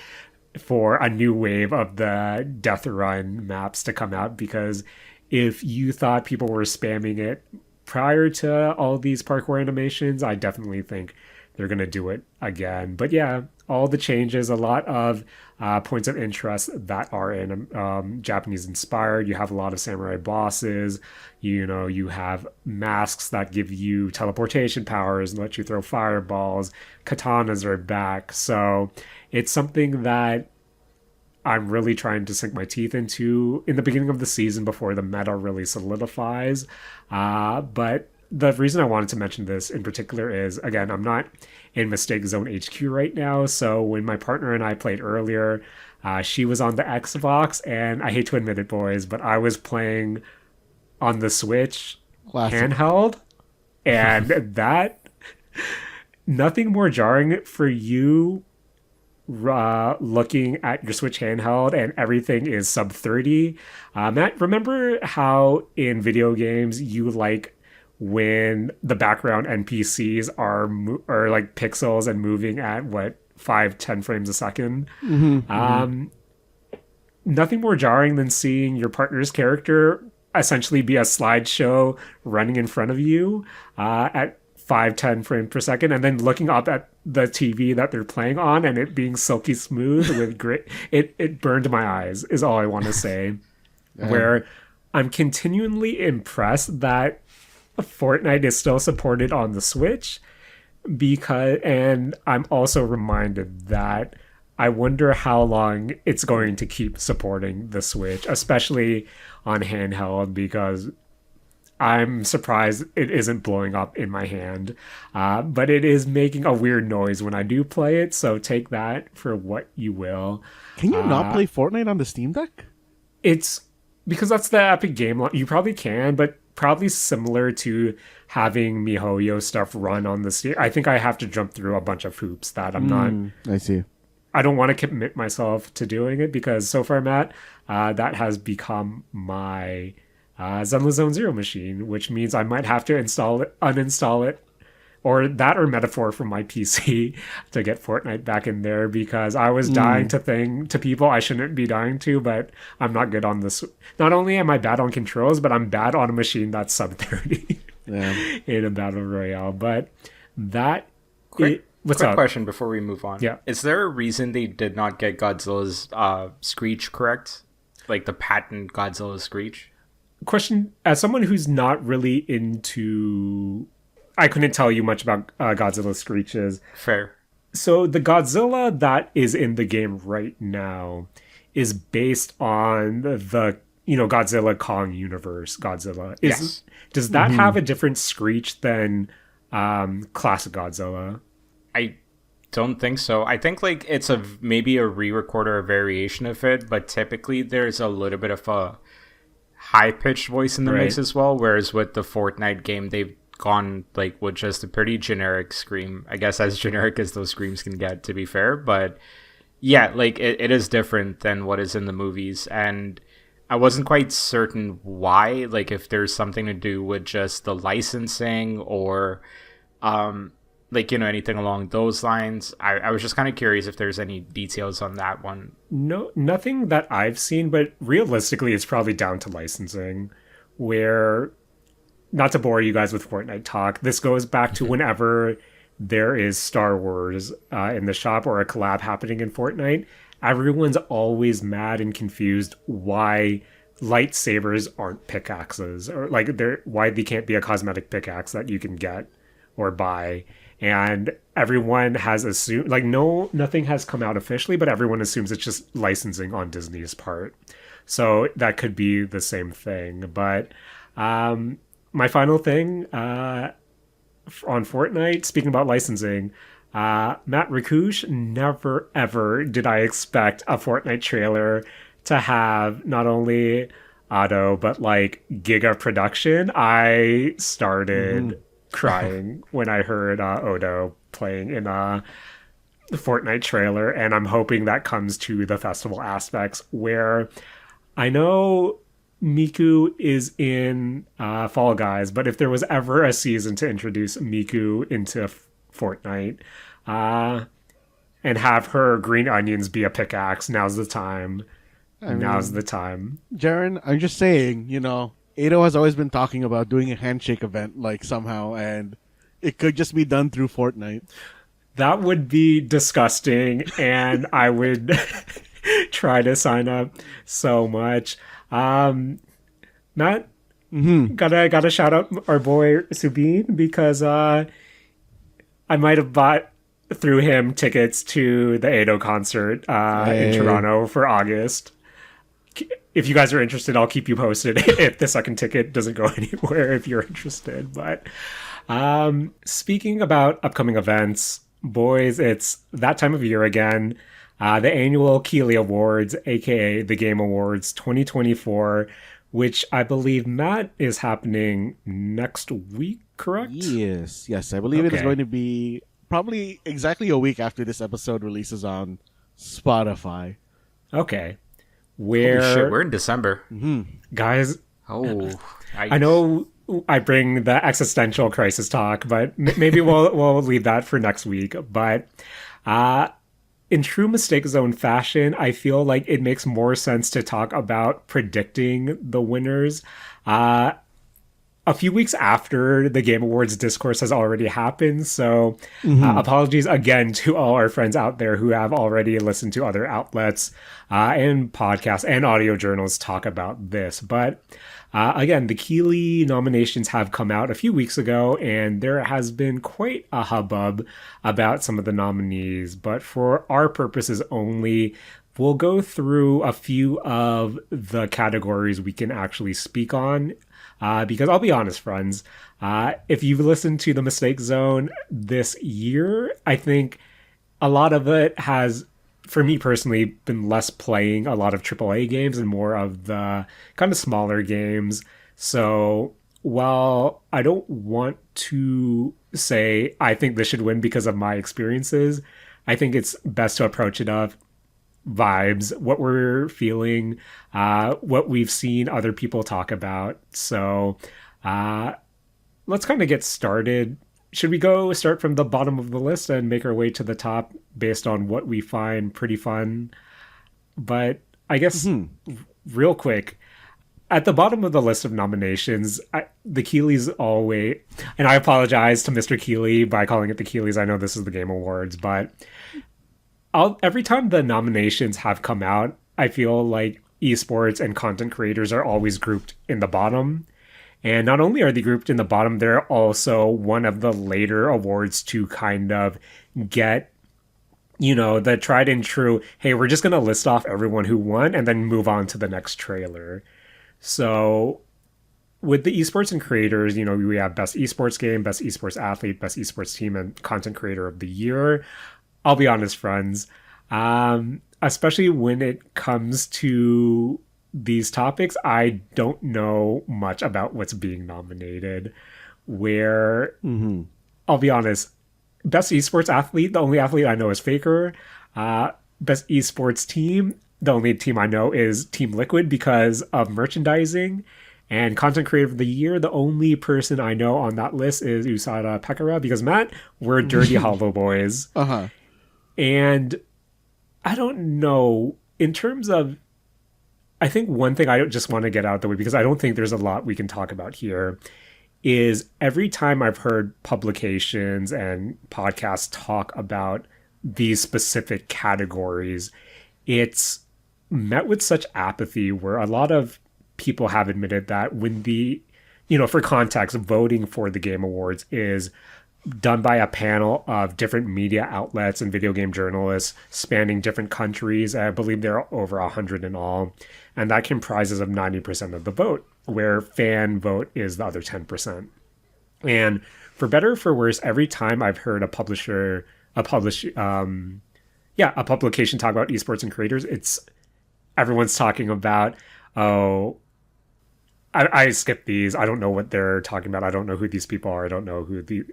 for a new wave of the Death Run maps to come out, because if you thought people were spamming it prior to all these parkour animations, I definitely think they're going to do it again. But yeah, all the changes, a lot of points of interest that are in Japanese inspired. You have a lot of samurai bosses. You have masks that give you teleportation powers and let you throw fireballs. Katanas are back. So it's something that I'm really trying to sink my teeth into in the beginning of the season before the meta really solidifies. But the reason I wanted to mention this in particular is, again, I'm not in Mistake Zone HQ right now. So when my partner and I played earlier, she was on the Xbox, and I hate to admit it, boys, but I was playing on the Switch handheld, and that, nothing more jarring for you looking at your Switch handheld and everything is sub 30. Matt, remember how in video games you like when the background NPCs are like pixels and moving at 5-10 frames a second? Nothing more jarring than seeing your partner's character essentially be a slideshow running in front of you at 5-10 frames per second, and then looking up at the TV that they're playing on and it being silky smooth with great. It burned my eyes, is all I want to say. Where I'm continually impressed that Fortnite is still supported on the Switch, and I'm also reminded that I wonder how long it's going to keep supporting the Switch, especially on handheld, because I'm surprised it isn't blowing up in my hand. But it is making a weird noise when I do play it, so take that for what you will. Can you not play Fortnite on the Steam Deck? It's because that's the Epic Game Launcher. You probably can, but probably similar to having MiHoYo stuff run on the Steam. I think I have to jump through a bunch of hoops that I'm not. I see. I don't want to commit myself to doing it because so far, Matt, that has become my Zenless Zone Zero machine, which means I might have to uninstall it, or Metaphor from my PC to get Fortnite back in there, because I was dying to people I shouldn't be dying to, but I'm not good on this. Not only am I bad on controls, but I'm bad on a machine that's sub 30 in a battle royale. But that quick what's up? Question before we move on. Yeah, is there a reason they did not get Godzilla's screech correct, like the patent Godzilla screech? Question: as someone who's not really into, I couldn't tell you much about Godzilla screeches. Fair. So the Godzilla that is in the game right now is based on the Godzilla Kong universe. Godzilla yes. Does that have a different screech than classic Godzilla? I don't think so. I think like it's maybe a re-record or a variation of it, but typically there's a little bit of a high-pitched voice in the mix as well, whereas with the Fortnite game they've gone like with just a pretty generic scream, I guess, as generic as those screams can get, to be fair. But yeah, like it is different than what is in the movies, and I wasn't quite certain why, like if there's something to do with just the licensing or like, anything along those lines. I was just kind of curious if there's any details on that one. No, nothing that I've seen, but realistically, it's probably down to licensing, where, not to bore you guys with Fortnite talk, this goes back to whenever there is Star Wars in the shop or a collab happening in Fortnite, everyone's always mad and confused why lightsabers aren't pickaxes, or like why they can't be a cosmetic pickaxe that you can get or buy. And everyone has assumed, like, nothing has come out officially, but everyone assumes it's just licensing on Disney's part. So that could be the same thing. But my final thing on Fortnite, speaking about licensing, Matt Rakush, never ever did I expect a Fortnite trailer to have not only auto, but like giga production. I started crying when I heard Odo playing in the Fortnite trailer, and I'm hoping that comes to the festival aspects, where I know Miku is in Fall Guys, but if there was ever a season to introduce Miku into Fortnite and have her green onions be a pickaxe, now's the time. Now's the time. Jaren, I'm just saying, Ado has always been talking about doing a handshake event, like, somehow, and it could just be done through Fortnite. That would be disgusting, and I would try to sign up so much. Matt, gotta shout out our boy Subin, because I might have bought through him tickets to the Ado concert in Toronto for August. If you guys are interested, I'll keep you posted if the second ticket doesn't go anywhere, if you're interested. But speaking about upcoming events, boys, it's that time of year again. The annual Keighley Awards, aka the Game Awards 2024, which I believe, Matt, is happening next week, correct? Yes, I believe it is going to be probably exactly a week after this episode releases on Spotify. Okay. Holy shit, we're in December. Guys, I know I bring the existential crisis talk, but maybe we'll leave that for next week. But in true Mistake Zone fashion, I feel like it makes more sense to talk about predicting the winners. Uh, a few weeks after the Game Awards discourse has already happened. So apologies again to all our friends out there who have already listened to other outlets and podcasts and audio journals talk about this. But again, the Keighley nominations have come out a few weeks ago, and there has been quite a hubbub about some of the nominees. But for our purposes only, we'll go through a few of the categories we can actually speak on. Because I'll be honest, friends, if you've listened to the Mistake Zone this year, I think a lot of it has, for me personally, been less playing a lot of AAA games and more of the kind of smaller games. So while I don't want to say I think this should win because of my experiences, I think it's best to approach it of vibes, what we're feeling, what we've seen other people talk about. So let's kind of get started. Should we go start from the bottom of the list and make our way to the top based on what we find pretty fun? But I guess real quick, at the bottom of the list of nominations, the Keighley's always, and I apologize to Mr. Keighley by calling it the Keighley's. I know this is the Game Awards, but every time the nominations have come out, I feel like esports and content creators are always grouped in the bottom. And not only are they grouped in the bottom, they're also one of the later awards to kind of get, the tried and true, hey, we're just going to list off everyone who won and then move on to the next trailer. So with the esports and creators, we have best esports game, best esports athlete, best esports team, and content creator of the year. I'll be honest, friends, especially when it comes to these topics, I don't know much about what's being nominated. I'll be honest, best esports athlete, the only athlete I know is Faker. Best esports team, the only team I know is Team Liquid because of merchandising. And content creator of the year, the only person I know on that list is Usada Pekara because, Matt, we're Dirty Hollow Boys. And I don't know, in terms of, I think one thing I just want to get out the way, because I don't think there's a lot we can talk about here, is every time I've heard publications and podcasts talk about these specific categories, it's met with such apathy where a lot of people have admitted that when for context, voting for the Game Awards is done by a panel of different media outlets and video game journalists spanning different countries. I believe there are over 100 in all. And that comprises of 90% of the vote, where fan vote is the other 10%. And for better or for worse, every time I've heard a publication talk about esports and creators, everyone's talking about, I skip these. I don't know what they're talking about. I don't know who these people are. I don't know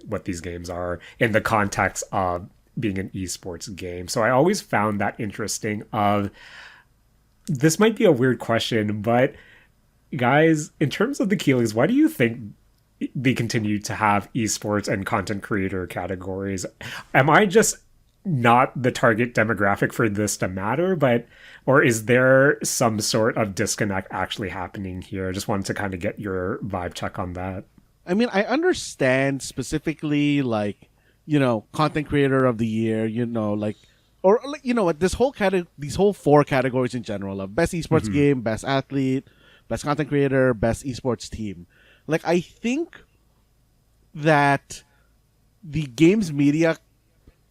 what these games are in the context of being an esports game. So I always found that interesting. This might be a weird question, but guys, in terms of the Keighley's, why do you think they continue to have esports and content creator categories? Am I just not the target demographic for this to matter, or is there some sort of disconnect actually happening here? I just wanted to kind of get your vibe check on that. I mean, I understand specifically, content creator of the year, this whole these whole four categories in general of best esports game, best athlete, best content creator, best esports team. I think that the games media,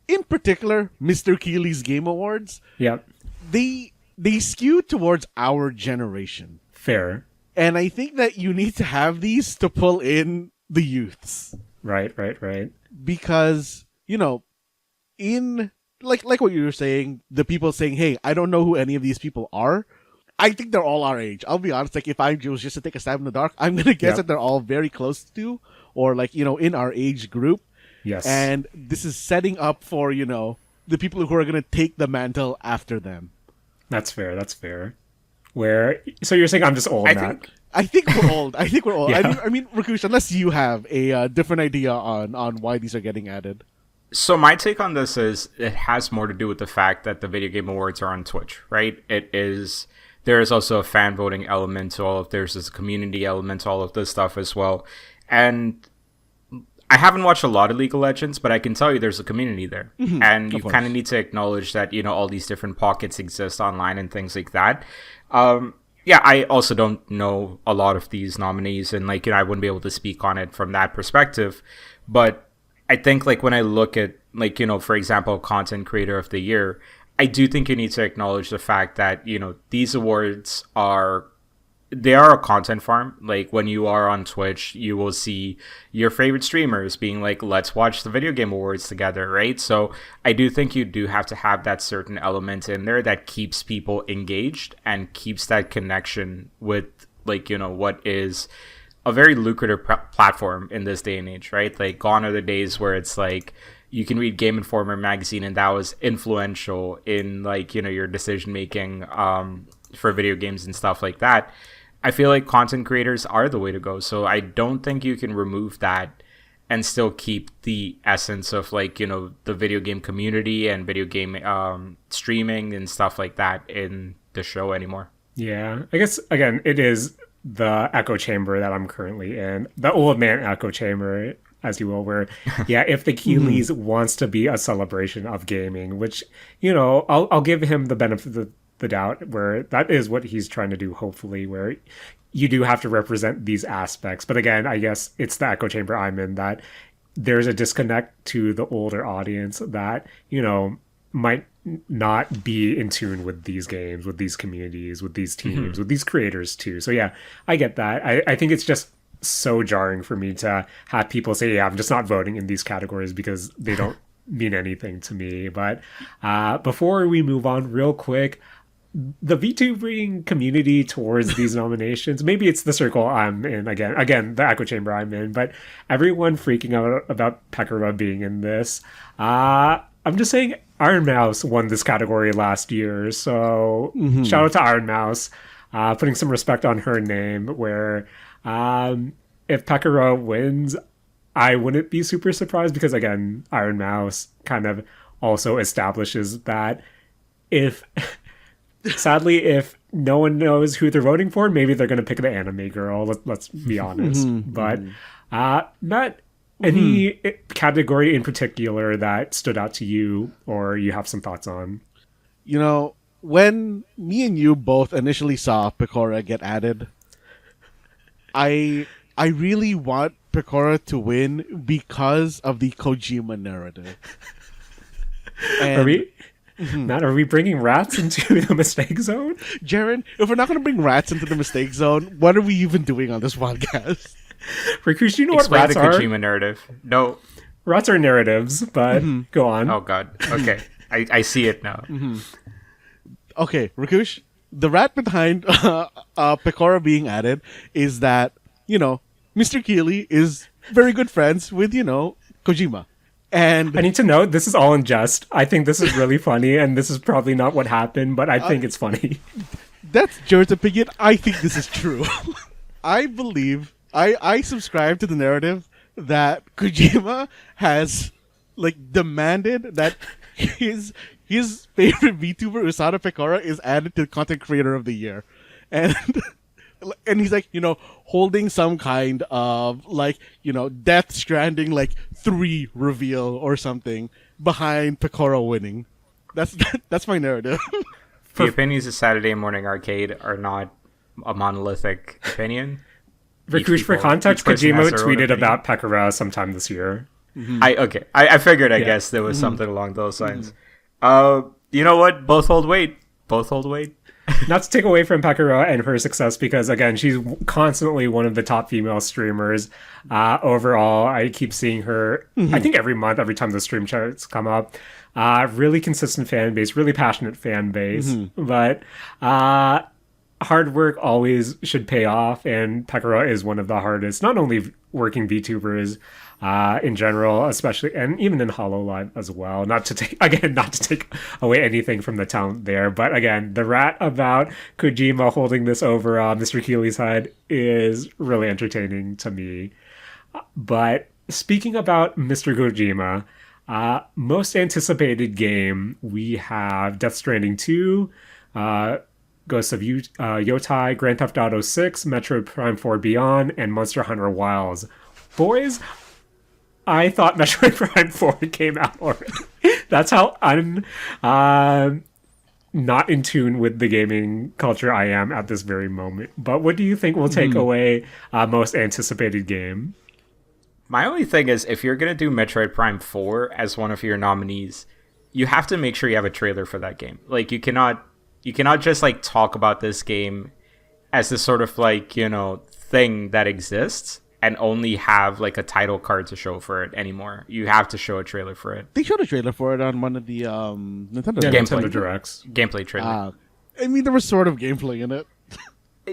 in particular, Mr. Keighley's Game Awards, they skew towards our generation. Fair. And I think that you need to have these to pull in the youths. Right. Because, in like what you were saying, the people saying, hey, I don't know who any of these people are, I think they're all our age. I'll be honest, if I was just to take a stab in the dark, I'm going to guess that they're all very close to, or in our age group. Yes. And this is setting up for, the people who are going to take the mantle after them. That's fair. So you're saying I'm just old, Matt? I think we're old. Yeah. I mean, Rakush, unless you have a different idea on why these are getting added. So my take on this is it has more to do with the fact that the video game awards are on Twitch, right? There is also a fan voting element to all of there's this community element to all of this stuff as well. And I haven't watched a lot of League of Legends, but I can tell you there's a community there. And you kind of need to acknowledge that, all these different pockets exist online and things like that. Yeah, I also don't know a lot of these nominees, and I wouldn't be able to speak on it from that perspective. But I think when I look at for example, Content Creator of the Year, I do think you need to acknowledge the fact that these awards are a content farm. When you are on Twitch, you will see your favorite streamers being let's watch the video game awards together, right? So I do think you do have to have that certain element in there that keeps people engaged and keeps that connection with what is a very lucrative platform in this day and age, right? Gone are the days where it's you can read Game Informer magazine and that was influential in your decision making for video games and stuff like that. I feel like content creators are the way to go. So I don't think you can remove that and still keep the essence of the video game community and video game streaming and stuff like that in the show anymore. Yeah, I guess again it is the echo chamber that I'm currently in, the old man echo chamber, as you will, where if the Keighley's wants to be a celebration of gaming, which I'll give him the benefit of the doubt, where that is what he's trying to do, hopefully, where you do have to represent these aspects. But again, I guess it's the echo chamber I'm in, that there's a disconnect to the older audience that might not be in tune with these games, with these communities, with these teams, with these creators too. So yeah, I get that. I think it's just so jarring for me to have people say, I'm just not voting in these categories because they don't mean anything to me. But before we move on real quick, the VTubing community towards these nominations, maybe it's the circle I'm in, again the echo chamber I'm in, but everyone freaking out about Pekara being in this. I'm just saying Iron Mouse won this category last year, so shout out to Iron Mouse, putting some respect on her name, where if Pekara wins, I wouldn't be super surprised, because again, Iron Mouse kind of also establishes that sadly, if no one knows who they're voting for, maybe they're going to pick the anime girl. Let's be honest. But not any category in particular that stood out to you or you have some thoughts on. When me and you both initially saw Pekora get added, I really want Pekora to win because of the Kojima narrative. And Matt, are we bringing Rrats into the mistake zone? Jaren, if we're not going to bring Rrats into the mistake zone, what are we even doing on this podcast? Rakush, do you know Explain what Rrats are? the Kojima narrative. No. Rrats are narratives, but go on. Oh, God. Okay. I see it now. Okay, Rakush, the rat behind Pekora being added is that, Mr.Keighley is very good friends with, Kojima. And I need to note, this is all in jest. I think this is really funny, and this is probably not what happened, but I think it's funny. That's Jared's opinion. I think this is true. I believe, I subscribe to the narrative that Kojima has, demanded that his favorite VTuber, Usada Pekora, is added to Content Creator of the Year. And he's holding some kind of Death Stranding 3 reveal or something behind Pekora winning. That's my narrative. The opinions of Saturday Morning Arcade are not a monolithic opinion. Rakush, for context, Kojima tweeted about Pekora sometime this year. I figured I guess there was something along those lines. You know what? Both hold weight. Not to take away from Pekara and her success, because again, she's constantly one of the top female streamers. Overall, I keep seeing her, I think every month, every time the stream charts come up. Really consistent fan base, really passionate fan base. But hard work always should pay off, and Pekara is one of the hardest, not only working VTubers in general, especially, and even in HoloLive as well. Not to take away anything from the talent there, but again, the rat about Kojima holding this over Mr. Keighley's head is really entertaining to me. But speaking about Mr. Kojima, Most anticipated game, we have Death Stranding 2, Ghosts of Yotai, Grand Theft Auto 6, Metroid Prime 4 Beyond, and Monster Hunter Wilds. Boys, I thought Metroid Prime 4 came out already. That's how not in tune with the gaming culture I am at this very moment. But what do you think will take away most anticipated game? My only thing is, if you're going to do Metroid Prime 4 as one of your nominees, you have to make sure you have a trailer for that game. Like, you cannot just, like, talk about this game as this sort of, like, thing that exists and only have, like, a title card to show for it anymore. You have to show a trailer for it. They showed a trailer for it on one of the Nintendo Nintendo Directs. Gameplay trailer. I mean, there was sort of gameplay in it.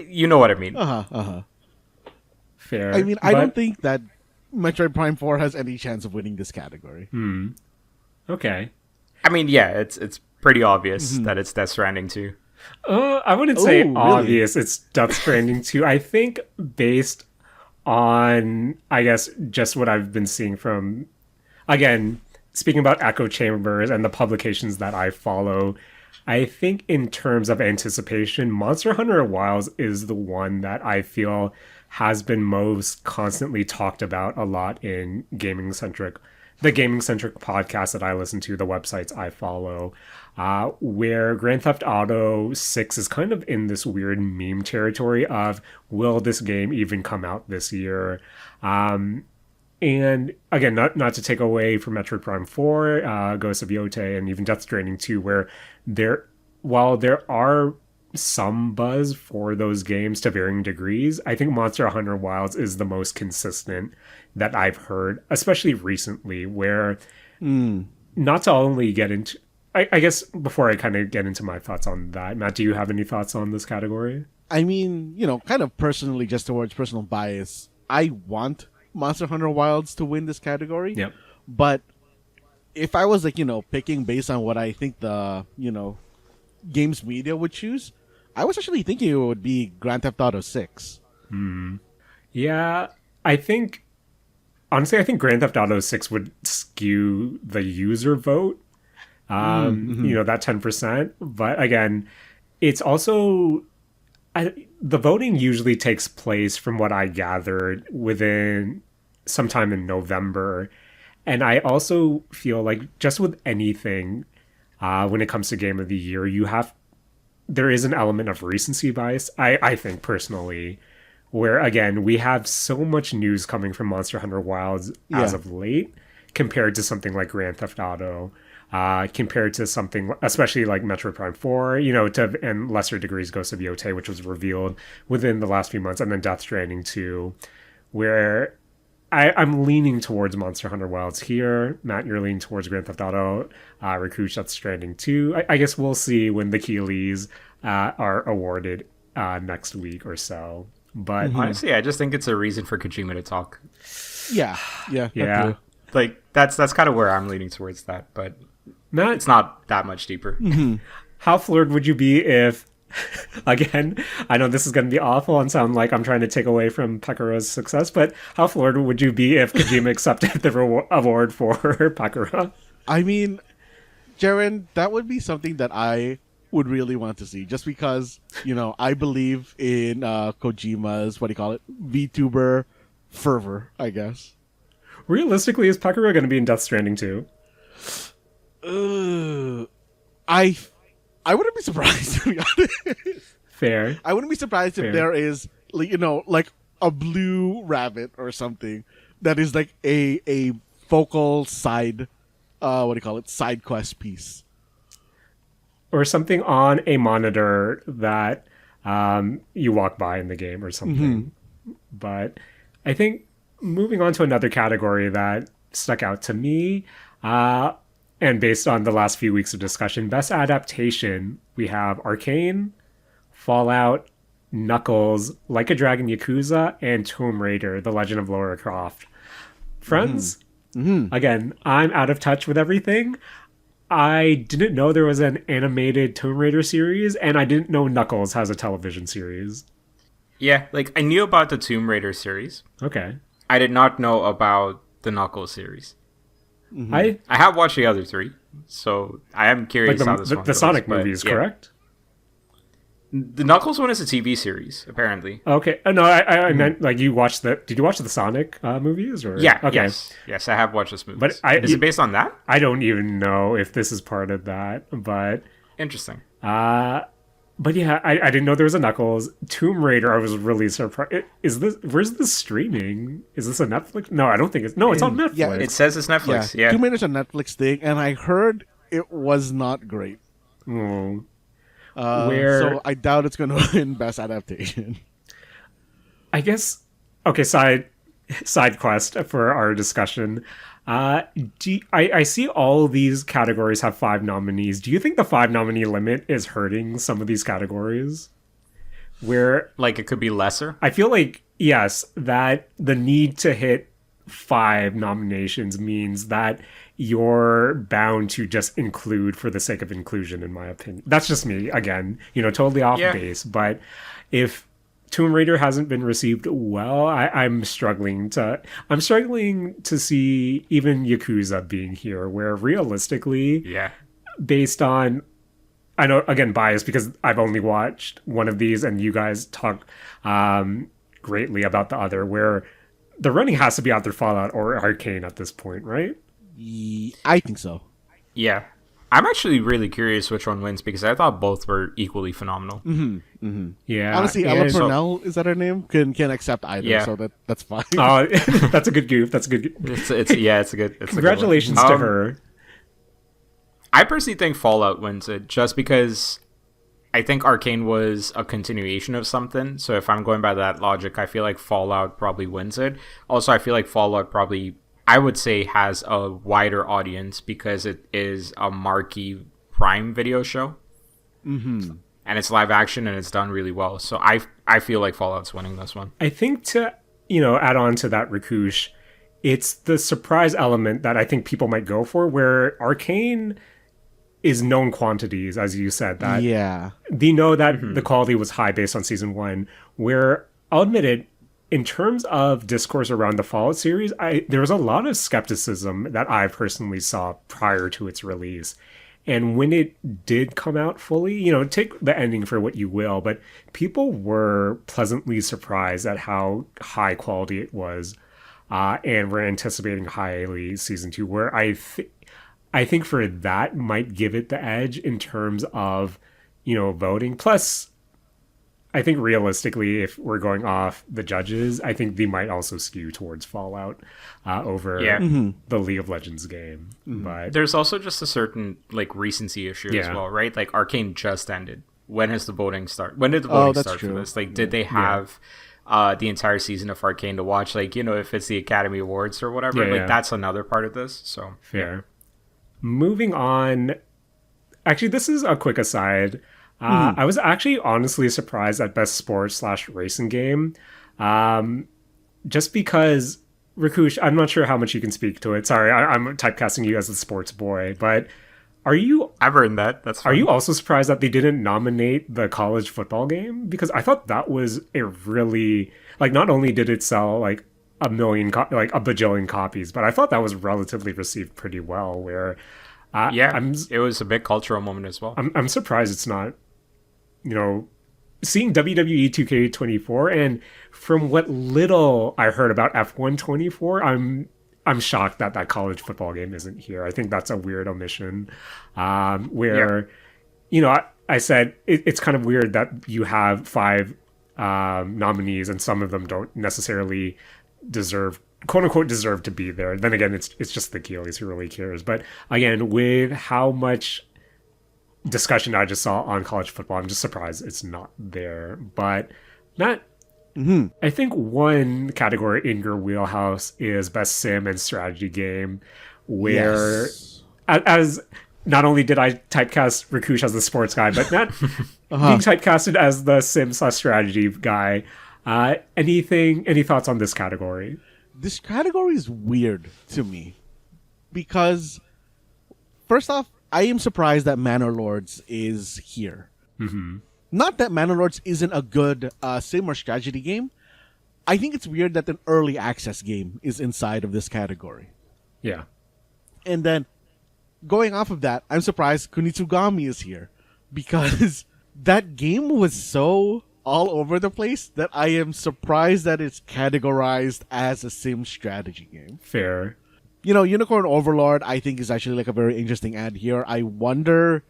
You know what I mean. Fair. I mean, I don't think that Metroid Prime 4 has any chance of winning this category. Okay. I mean, yeah, it's pretty obvious that it's Death Stranding 2. I wouldn't say really? obvious. It's Death Stranding 2. I think based on, I guess, just what I've been seeing from, again, speaking about echo chambers and the publications that I follow, I think in terms of anticipation, Monster Hunter Wilds is the one that I feel has been most constantly talked about a lot in the gaming-centric podcasts that I listen to, the websites I follow, where Grand Theft Auto 6 is kind of in this weird meme territory of, will this game even come out this year? And again, not to take away from Metroid Prime 4, Ghosts of Yote, and even Death Stranding 2, where while there are some buzz for those games to varying degrees, I think Monster Hunter Wilds is the most consistent that I've heard, especially recently, where not to only get into, I guess before I kind of get into my thoughts on that, Matt, do you have any thoughts on this category? I mean, kind of personally, just towards personal bias, I want Monster Hunter Wilds to win this category. Yep. But if I was, like, picking based on what I think the, games media would choose, I was actually thinking it would be Grand Theft Auto 6. Yeah, honestly, I think Grand Theft Auto 6 would skew the user vote, that 10%. But again, it's also, the voting usually takes place, from what I gathered, within sometime in November. And I also feel like just with anything, when it comes to Game of the Year, there is an element of recency bias, I think personally, where again, we have so much news coming from Monster Hunter Wilds as of late, compared to something like Grand Theft Auto, compared to something, especially like Metroid Prime 4, and lesser degrees Ghosts of Yote, which was revealed within the last few months, and then Death Stranding 2, where I'm leaning towards Monster Hunter Wilds here. Matt, you're leaning towards Grand Theft Auto. Rakush, Death Stranding 2. I guess we'll see when the Keigleys are awarded next week or so. But honestly, I just think it's a reason for Kojima to talk. Yeah. Like, that's kind of where I'm leaning towards that, but Matt, it's not that much deeper. How floored would you be if, again, I know this is going to be awful and sound like I'm trying to take away from Pekara's success, but how floored would you be if Kojima accepted the award for Pekara? I mean, Jaren, that would be something that I would really want to see, just because, I believe in Kojima's, VTuber fervor, I guess. Realistically, is Pekara going to be in Death Stranding 2? I wouldn't be surprised, to be honest. Fair. I wouldn't be surprised if there is, like a blue rabbit or something that is like a focal side, side quest piece. Or something on a monitor that you walk by in the game or something. But I think moving on to another category that stuck out to me, and based on the last few weeks of discussion, best adaptation, we have Arcane, Fallout, Knuckles, Like a Dragon Yakuza, and Tomb Raider, The Legend of Lara Croft. Friends, again, I'm out of touch with everything. I didn't know there was an animated Tomb Raider series, and I didn't know Knuckles has a television series. Yeah, like, I knew about the Tomb Raider series. Okay. I did not know about the Knuckles series. I I have watched the other three, so I am like curious how this the one goes. Sonic but movies, yeah. correct? The Knuckles one is a TV series, apparently. Okay. No, I meant like you watched the. Did you watch the Sonic movies or? Yeah. Okay. Yes, I have watched this movie. But Is it based on that? I don't even know if this is part of that, but Interesting. but yeah, I didn't know there was a Knuckles. Tomb Raider, I was really surprised. Is this where's this streaming? Is this a Netflix? No, I don't think it's. No, it's on Netflix. Yeah, It says it's Netflix. Yeah. Tomb Raider's a Netflix thing, and I heard it was not great. Oh. So I doubt it's going to win Best Adaptation. I guess. Okay, side quest for our discussion. I see all these categories have 5 nominees. Do you think the 5 nominee limit is hurting some of these categories? Where Like it could be lesser. I feel like, yes, that the need to hit 5 nominations means that you're bound to just include for the sake of inclusion, in my opinion. That's just me, again, totally off Yeah. base. But if Tomb Raider hasn't been received well, I'm struggling to see even Yakuza being here, where realistically, Yeah. based on, I know, again, biased because I've only watched one of these and you guys talk greatly about the other, where the running has to be either Fallout or Arcane at this point, right? I think so. Yeah. I'm actually really curious which one wins because I thought both were equally phenomenal. Yeah. Honestly, Ella and- Purnell, is that her name? Can accept either, Yeah. so that's fine. Oh, that's a good goof. That's a good. It's a good. It's a good one. Congratulations to her. I personally think Fallout wins it just because I think Arcane was a continuation of something. So if I'm going by that logic, I feel like Fallout probably wins it. Also, I feel like Fallout probably, I would say, has a wider audience because it is a marquee Prime Video show. Mm-hmm. And it's live action and it's done really well. So I feel like Fallout's winning this one. I think to add on to that, Rakush, it's the surprise element that I think people might go for, where Arcane is known quantities, as you said, that Yeah. they know that the quality was high based on season 1, where I'll admit it, in terms of discourse around the Fallout series, there was a lot of skepticism that I personally saw prior to its release. And when it did come out fully, take the ending for what you will, but people were pleasantly surprised at how high quality it was, and were anticipating highly season 2, where I think for that might give it the edge in terms of, voting. Plus, I think realistically, if we're going off the judges, I think they might also skew towards Fallout over the League of Legends game. But There's also just a certain like recency issue as Yeah. well, right? Like Arcane just ended. When has the voting start? When did the voting that's start true. for this? Like, did they have the entire season of Arcane to watch? Like, if it's the Academy Awards or whatever, Yeah, like yeah. that's another part of this. So fair. Moving on. Actually, this is a quick aside. I was actually honestly surprised at Best Sports / Racing Game. Just because, Rakush, I'm not sure how much you can speak to it. Sorry, I'm typecasting you as the sports boy. But are you I've earned that. That's fine. Are you also surprised that they didn't nominate the college football game? Because I thought that was a really, like, not only did it sell like a bajillion copies, but I thought that was relatively received pretty well. Where, it was a big cultural moment as well. I'm surprised it's not, seeing WWE 2K24, and from what little I heard about F1 24, I'm shocked that college football game isn't here. I think that's a weird omission. Where, I said it's kind of weird that you have 5 nominees and some of them don't necessarily deserve, quote unquote, deserve to be there. Then again, it's just the Keighley's, who really cares. But again, with how much discussion I just saw on college football, I'm just surprised it's not there. But Matt, I think one category in your wheelhouse is best sim and strategy game, where Yes. as not only did I typecast Rakush as the sports guy, but Matt being typecasted as the sim / strategy guy. Any thoughts on this category? This category is weird to me because, first off, I am surprised that Manor Lords is here. Not that Manor Lords isn't a good sim or strategy game. I think it's weird that an early access game is inside of this category. Yeah. And then going off of that, I'm surprised Kunitsugami is here because that game was so all over the place that I am surprised that it's categorized as a sim strategy game. Fair. You know, Unicorn Overlord, I think, is actually like a very interesting ad here. I wonder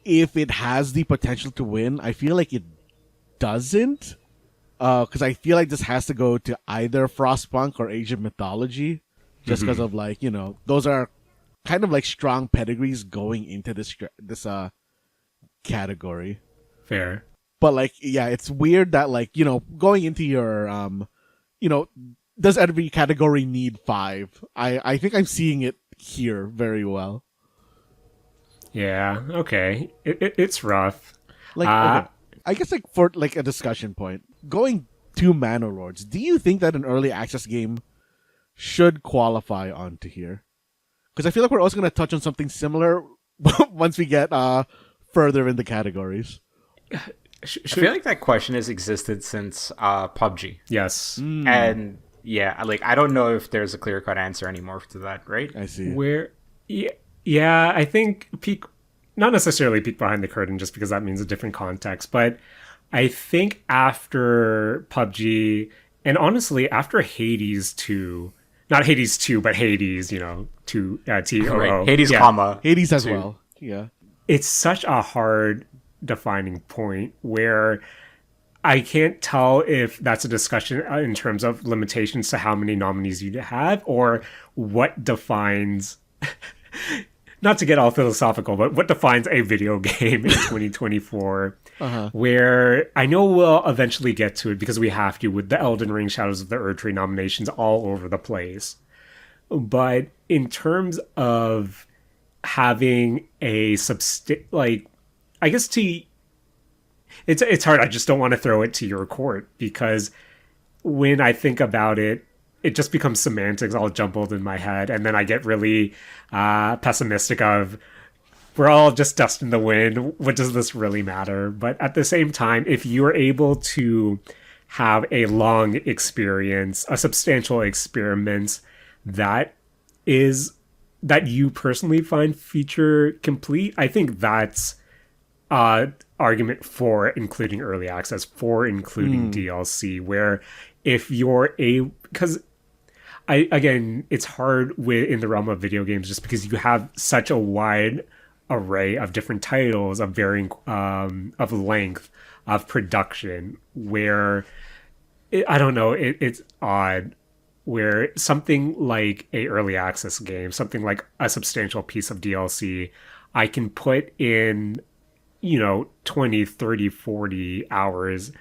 if it has the potential to win. I feel like it doesn't, because I feel like this has to go to either Frostpunk or Age of Mythology, just because of like, you know, those are kind of like strong pedigrees going into this category. Fair. But like, yeah, it's weird that like, you know, going into your you know, does every category need 5? I think I'm seeing it here very well. Yeah. Okay. It's rough. Like, okay, I guess like for like a discussion point, going to Mana Lords, do you think that an early access game should qualify onto here? Because I feel like we're also going to touch on something similar once we get further in the categories. I feel like that question has existed since PUBG. Yes. And yeah, like I don't know if there's a clear-cut answer anymore to that, right? I see. Yeah, I think not necessarily peek behind the curtain just because that means a different context, but I think after PUBG, and honestly after Hades 2, not Hades 2, but Hades, you know, 2, T-O-O. Right. Hades, yeah. comma. Hades as 2. well. Yeah. It's such a hard defining point where I can't tell if that's a discussion in terms of limitations to how many nominees you have or what defines, not to get all philosophical, but what defines a video game in 2024, where I know we'll eventually get to it because we have to with the Elden Ring, Shadows of the Erdtree nominations all over the place. But in terms of having a I guess it's hard. I just don't want to throw it to your court because when I think about it, it just becomes semantics all jumbled in my head. And then I get really pessimistic of, we're all just dust in the wind. What does this really matter? But at the same time, if you're able to have a long experience, a substantial experiment that you personally find feature complete, I think that's argument for including early access, for including DLC, where if you're because again, it's hard in the realm of video games just because you have such a wide array of different titles of varying of length of production where I don't know, it's odd where something like a early access game, something like a substantial piece of DLC, I can put in, 20, 30, 40 hours,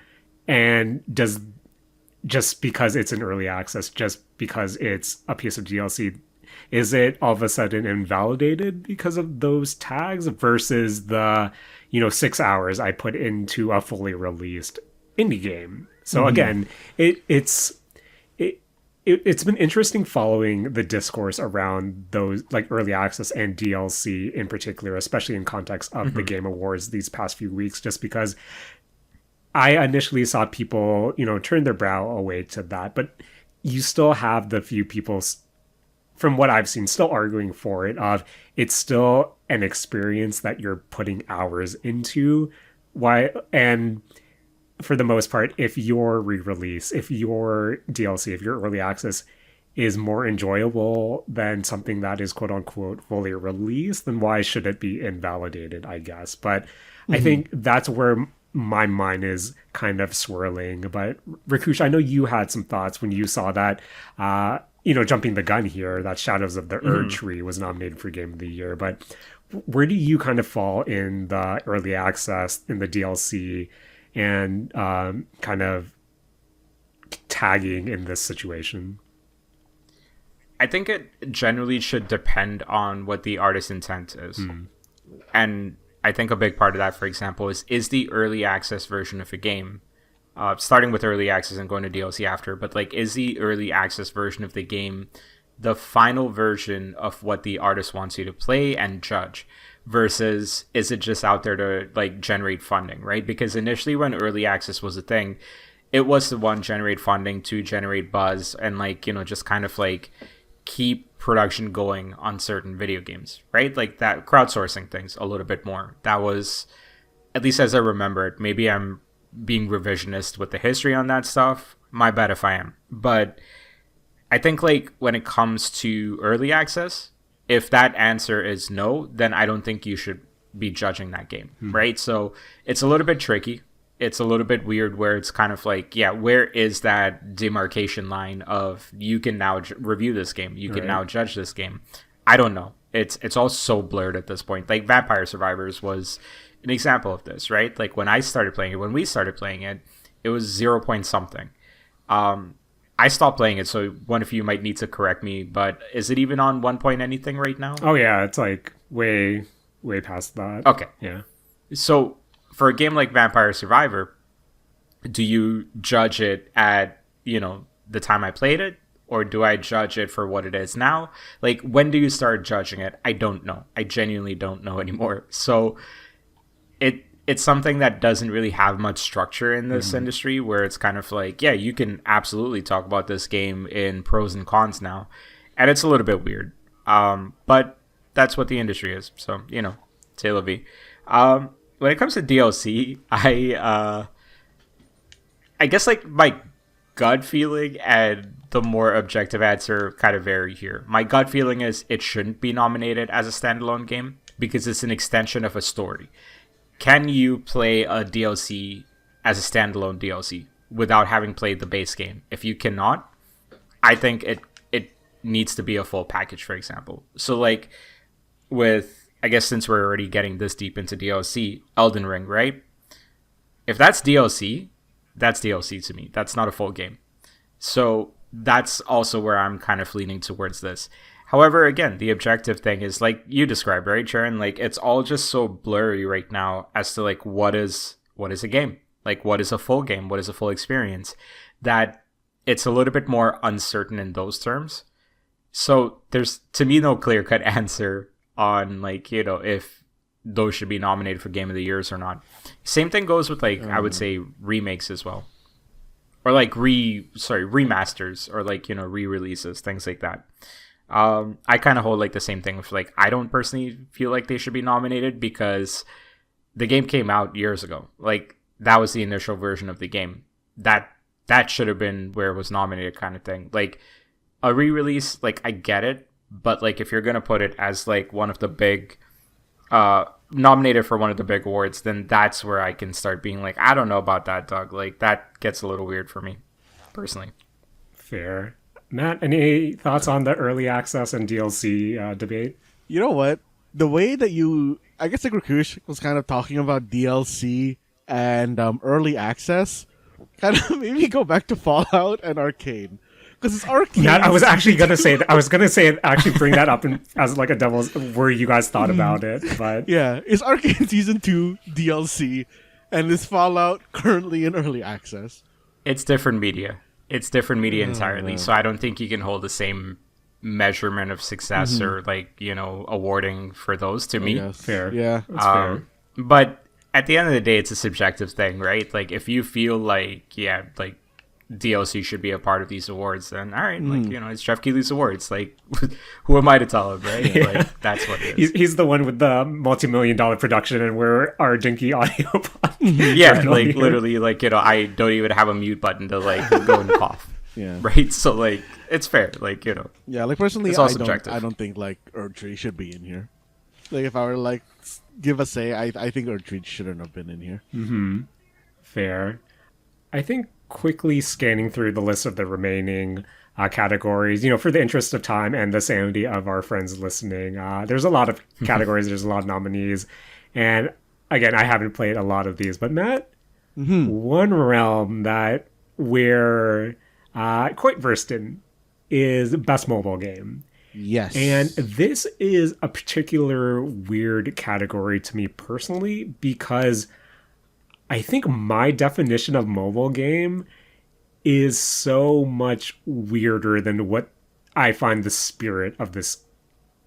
and just because it's an early access, just because it's a piece of DLC, is it all of a sudden invalidated because of those tags versus the 6 hours I put into a fully released indie game? So again, it's been interesting following the discourse around those like early access and DLC in particular, especially in context of the Game Awards these past few weeks, just because I initially saw people, turn their brow away to that, but you still have the few people, from what I've seen, still arguing for it, of it's still an experience that you're putting hours into. And for the most part, if your re-release, if your DLC, if your early access is more enjoyable than something that is quote unquote fully released, then why should it be invalidated, I guess? But I think that's where my mind is kind of swirling. But Rakush, I know you had some thoughts when you saw that, jumping the gun here, that Shadows of the Erdtree was nominated for Game of the Year. But where do you kind of fall in the early access, in the DLC, and kind of tagging in this situation? I think it generally should depend on what the artist's intent is. And I think a big part of that, for example, is the early access version of a game, starting with early access and going to DLC after, but like, is the early access version of the game the final version of what the artist wants you to play and judge, versus is it just out there to like generate funding, right? Because initially when early access was a thing, it was to one, generate funding, to generate buzz, and like, just kind of like keep production going on certain video games, right? Like that crowdsourcing things a little bit more. That was, at least as I remember it, maybe I'm being revisionist with the history on that stuff. My bad if I am. But I think like when it comes to early access, if that answer is no, then I don't think you should be judging that game, right? So it's a little bit tricky. It's a little bit weird where it's kind of like, yeah, where is that demarcation line of you can now review this game, you can now judge this game? I don't know. It's all so blurred at this point. Like Vampire Survivors was an example of this, right? Like when we started playing it, it was 0 point something. I stopped playing it, so one of you might need to correct me, but is it even on 1 point anything right now? Oh yeah, it's like way past that. Okay. Yeah. So for a game like Vampire Survivor, do you judge it at, the time I played it? Or do I judge it for what it is now? Like, when do you start judging it? I don't know. I genuinely don't know anymore. So it's something that doesn't really have much structure in this industry, where it's kind of like, yeah, you can absolutely talk about this game in pros and cons now. And it's a little bit weird. But that's what the industry is. So, c'est la vie. When it comes to DLC, I guess like my gut feeling and the more objective answer kind of vary here. My gut feeling is it shouldn't be nominated as a standalone game because it's an extension of a story. Can you play a DLC as a standalone DLC without having played the base game? If you cannot, I think it needs to be a full package, for example. So like with, I guess since we're already getting this deep into DLC, Elden Ring, right? If that's DLC, that's DLC to me. That's not a full game. So that's also where I'm kind of leaning towards this. However, again, the objective thing is like you described, right, Jaren? Like it's all just so blurry right now as to like what is a game? Like what is a full game? What is a full experience? That it's a little bit more uncertain in those terms. So there's, to me, no clear-cut answer on like, if those should be nominated for Game of the Years or not. Same thing goes with like I would say remakes as well. Or like remasters or like, re-releases, things like that. I kind of hold like the same thing with like I don't personally feel like they should be nominated because the game came out years ago. Like that was the initial version of the game. That should have been where it was nominated, kind of thing. Like a re-release, like I get it, but like if you're gonna put it as like one of the big nominated for one of the big awards, then that's where I can start being like, I don't know about that, dog. Like that gets a little weird for me personally. Fair. Matt, any thoughts on the early access and DLC debate? You know what? The way that I guess like Rakush was kind of talking about DLC and early access, kind of made me go back to Fallout and Arcane. Because it's Arcane. Matt, I was actually going to say that. I was going to say actually bring that up as like a devil's, where you guys thought about it. But yeah, it's Arcane Season 2 DLC and is Fallout currently in early access. It's different media. It's different media entirely. So I don't think you can hold the same measurement of success or like, awarding for those to me. Yes. fair. Yeah. That's fair. But at the end of the day, it's a subjective thing, right? Like if you feel like, yeah, like DLC should be a part of these awards, then all right, like, it's Jeff Keighley's awards. Like, who am I to tell him, right? Yeah. Like, that's what it is. He's the one with the multi-million-dollar production, and we're our dinky audio. Yeah, like here. Literally, like I don't even have a mute button to like go and cough. Yeah. Right. So like, it's fair. Like Yeah. Like personally, it's all subjective. I don't think like Erdtree should be in here. Like if I were like give a say, I think Erdtree shouldn't have been in here. Fair. I think quickly scanning through the list of the remaining categories, for the interest of time and the sanity of our friends listening, there's a lot of categories, there's a lot of nominees, and again, I haven't played a lot of these, but Matt, one realm that we're quite versed in is best mobile game. Yes. And this is a particular weird category to me personally because I think my definition of mobile game is so much weirder than what I find the spirit of this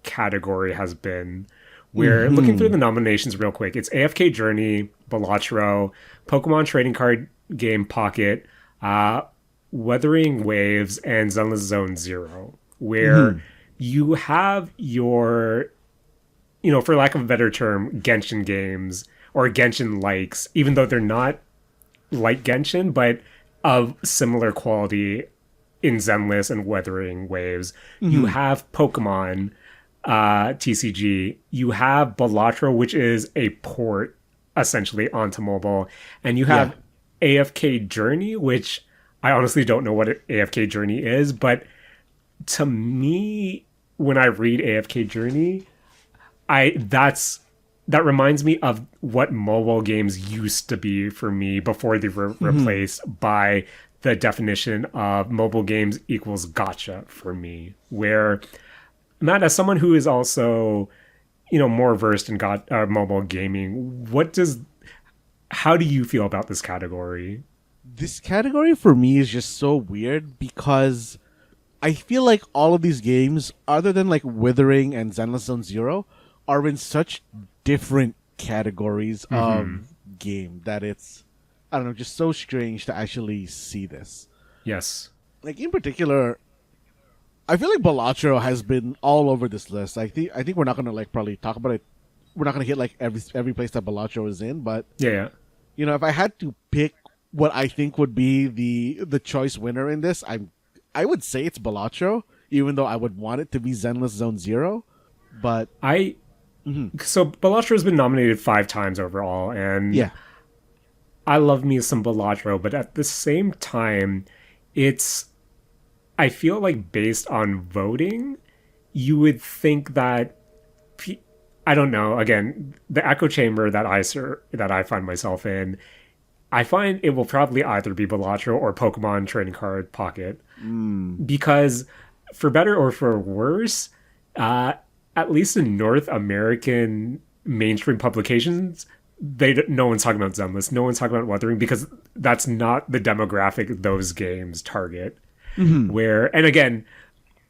category has been. We're looking through the nominations real quick. It's AFK Journey, Balatro, Pokemon Trading Card Game Pocket, Wuthering Waves, and Zenless Zone Zero. where you have your, for lack of a better term, Genshin games or Genshin likes, even though they're not like Genshin, but of similar quality in Zenless and Weathering Waves. You have Pokemon TCG. You have Balatro, which is a port essentially onto mobile, and you have AFK Journey, which I honestly don't know what AFK Journey is, but to me, when I read AFK Journey, that reminds me of what mobile games used to be for me before they were replaced by the definition of mobile games equals gacha for me. Where, Matt, as someone who is also, more versed in mobile gaming, how do you feel about this category? This category for me is just so weird because I feel like all of these games, other than like Withering and Zenless Zone Zero, are in such different categories of game that it's, I don't know, just so strange to actually see this. Yes. Like in particular, I feel like Balatro has been all over this list. I think we're not gonna like probably talk about it. We're not gonna hit like every place that Balatro is in, but Yeah. if I had to pick what I think would be the choice winner in this, I would say it's Balatro, even though I would want it to be Zenless Zone Zero. But so Balatro has been nominated 5 times overall, and yeah, I love me some Balatro, but at the same time, I feel like based on voting, you would think that, I don't know, again, the echo chamber that I find myself in, I find it will probably either be Balatro or Pokemon Trading Card Pocket. Because for better or for worse, at least in North American mainstream publications, no one's talking about Zenless, no one's talking about Weathering, because that's not the demographic those games target. And again,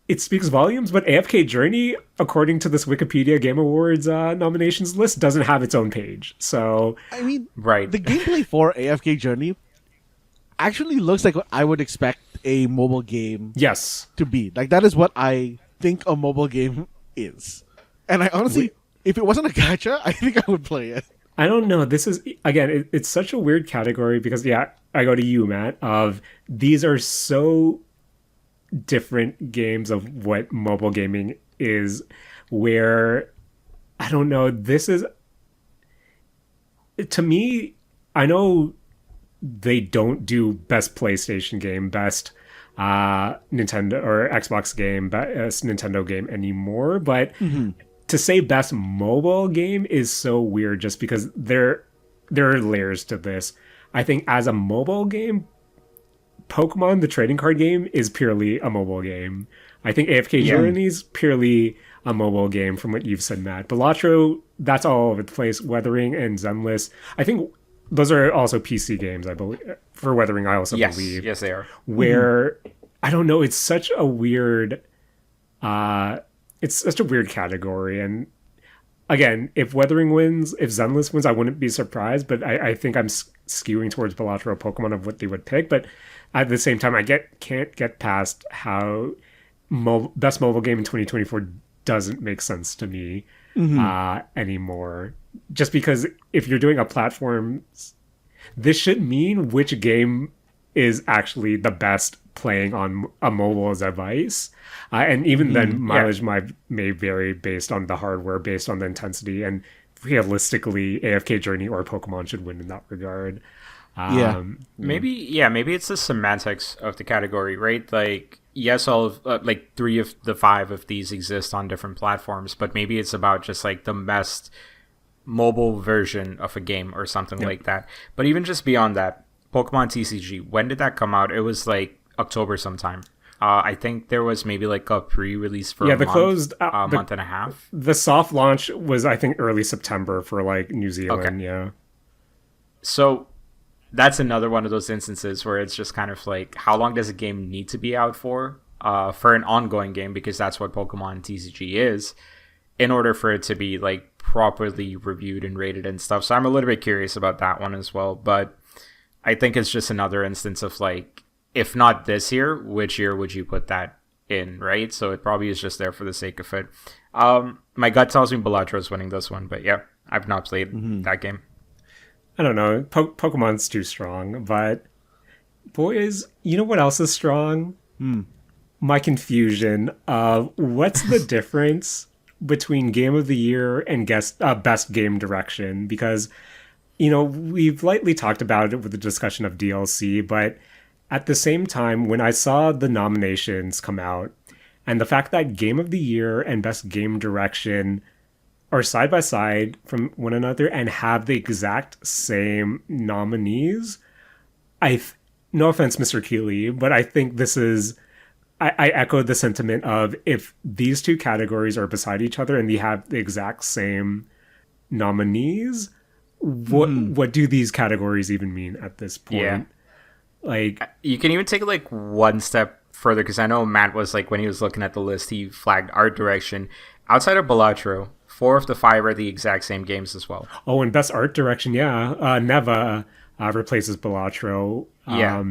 it speaks volumes, but AFK Journey, according to this Wikipedia Game Awards nominations list, doesn't have its own page. So, I mean, Right. the gameplay for AFK Journey actually looks like what I would expect a mobile game yes. to be. Like that is what I think a mobile game is. And I honestly, if it wasn't a gacha, I think I would play it. I don't know. This is, again, it's such a weird category because, I go to you, Matt, of these are so different games of what mobile gaming is, where, I don't know, this is, to me, I know they don't do best PlayStation game, best Nintendo or Xbox game, best Nintendo game anymore, but to say best mobile game is so weird just because there are layers to this. I think as a mobile game, Pokemon, the trading card game, is purely a mobile game. I think AFK Journey is purely a mobile game from what you've said, Matt. Balatro, that's all over the place. Weathering and Zenless, I think those are also PC games, I believe. For Weathering, I also believe. Yes, they are. Where, I don't know, it's such a weird... it's such a weird category, and again, if Weathering wins, if Zenless wins, I wouldn't be surprised, but I think I'm skewing towards Balatro or Pokemon of what they would pick, but at the same time, I can't get past how best mobile game in 2024 doesn't make sense to me anymore. Just because if you're doing a platform, this should mean which game is actually the best playing on a mobile device. And even then, mileage may vary based on the hardware, based on the intensity, and realistically, AFK Journey or Pokemon should win in that regard. Maybe it's the semantics of the category, right? Like, yes, all of like 3 of the 5 of these exist on different platforms, but maybe it's about just like the best mobile version of a game or something like that. But even just beyond that, Pokemon TCG, when did that come out? It was like October sometime. I think there was maybe like a pre-release for a month and a half. The soft launch was, I think, early September for like New Zealand. Yeah. So that's another one of those instances where it's just kind of like, how long does a game need to be out for an ongoing game? Because that's what Pokemon TCG is, in order for it to be like properly reviewed and rated and stuff. So I'm a little bit curious about that one as well. But I think it's just another instance of like, if not this year, which year would you put that in, right? So it probably is just there for the sake of it. My gut tells me Balatro is winning this one, but yeah, I've not played that game. I don't know. Pokemon's too strong, but boys, you know what else is strong? My confusion of what's the difference between Game of the Year and Best Game Direction, because we've lightly talked about it with the discussion of DLC, but at the same time, when I saw the nominations come out and the fact that Game of the Year and Best Game Direction are side by side from one another and have the exact same nominees, no offense, Mr.Keighley, but I think this is I echo the sentiment of, if these two categories are beside each other and they have the exact same nominees, what do these categories even mean at this point? Yeah. Like, you can even take it like one step further, because I know Matt was like, when he was looking at the list, he flagged art direction. Outside of Balatro, 4 of the 5 are the exact same games as well. Oh, and Best Art Direction, yeah. Neva replaces Balatro. Yeah.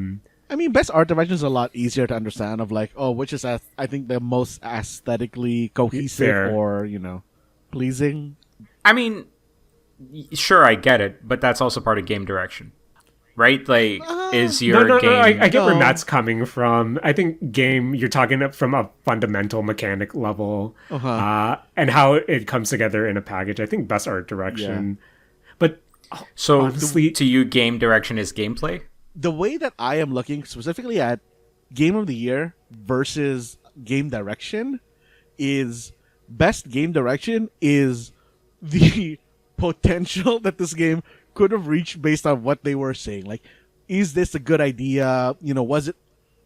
I mean, Best Art Direction is a lot easier to understand, of like, which is, I think, the most aesthetically cohesive Fair. or, pleasing. I mean, sure, I get it, but that's also part of game direction, right? Like, is your game... No, I get where Matt's coming from. I think game, you're talking from a fundamental mechanic level, and how it comes together in a package. I think Best Art Direction. Yeah. But, so, honestly, to you, game direction is gameplay? The way that I am looking specifically at Game of the Year versus Game Direction is, Best Game Direction is the potential that this game could have reached based on what they were saying. Like, is this a good idea? Was it,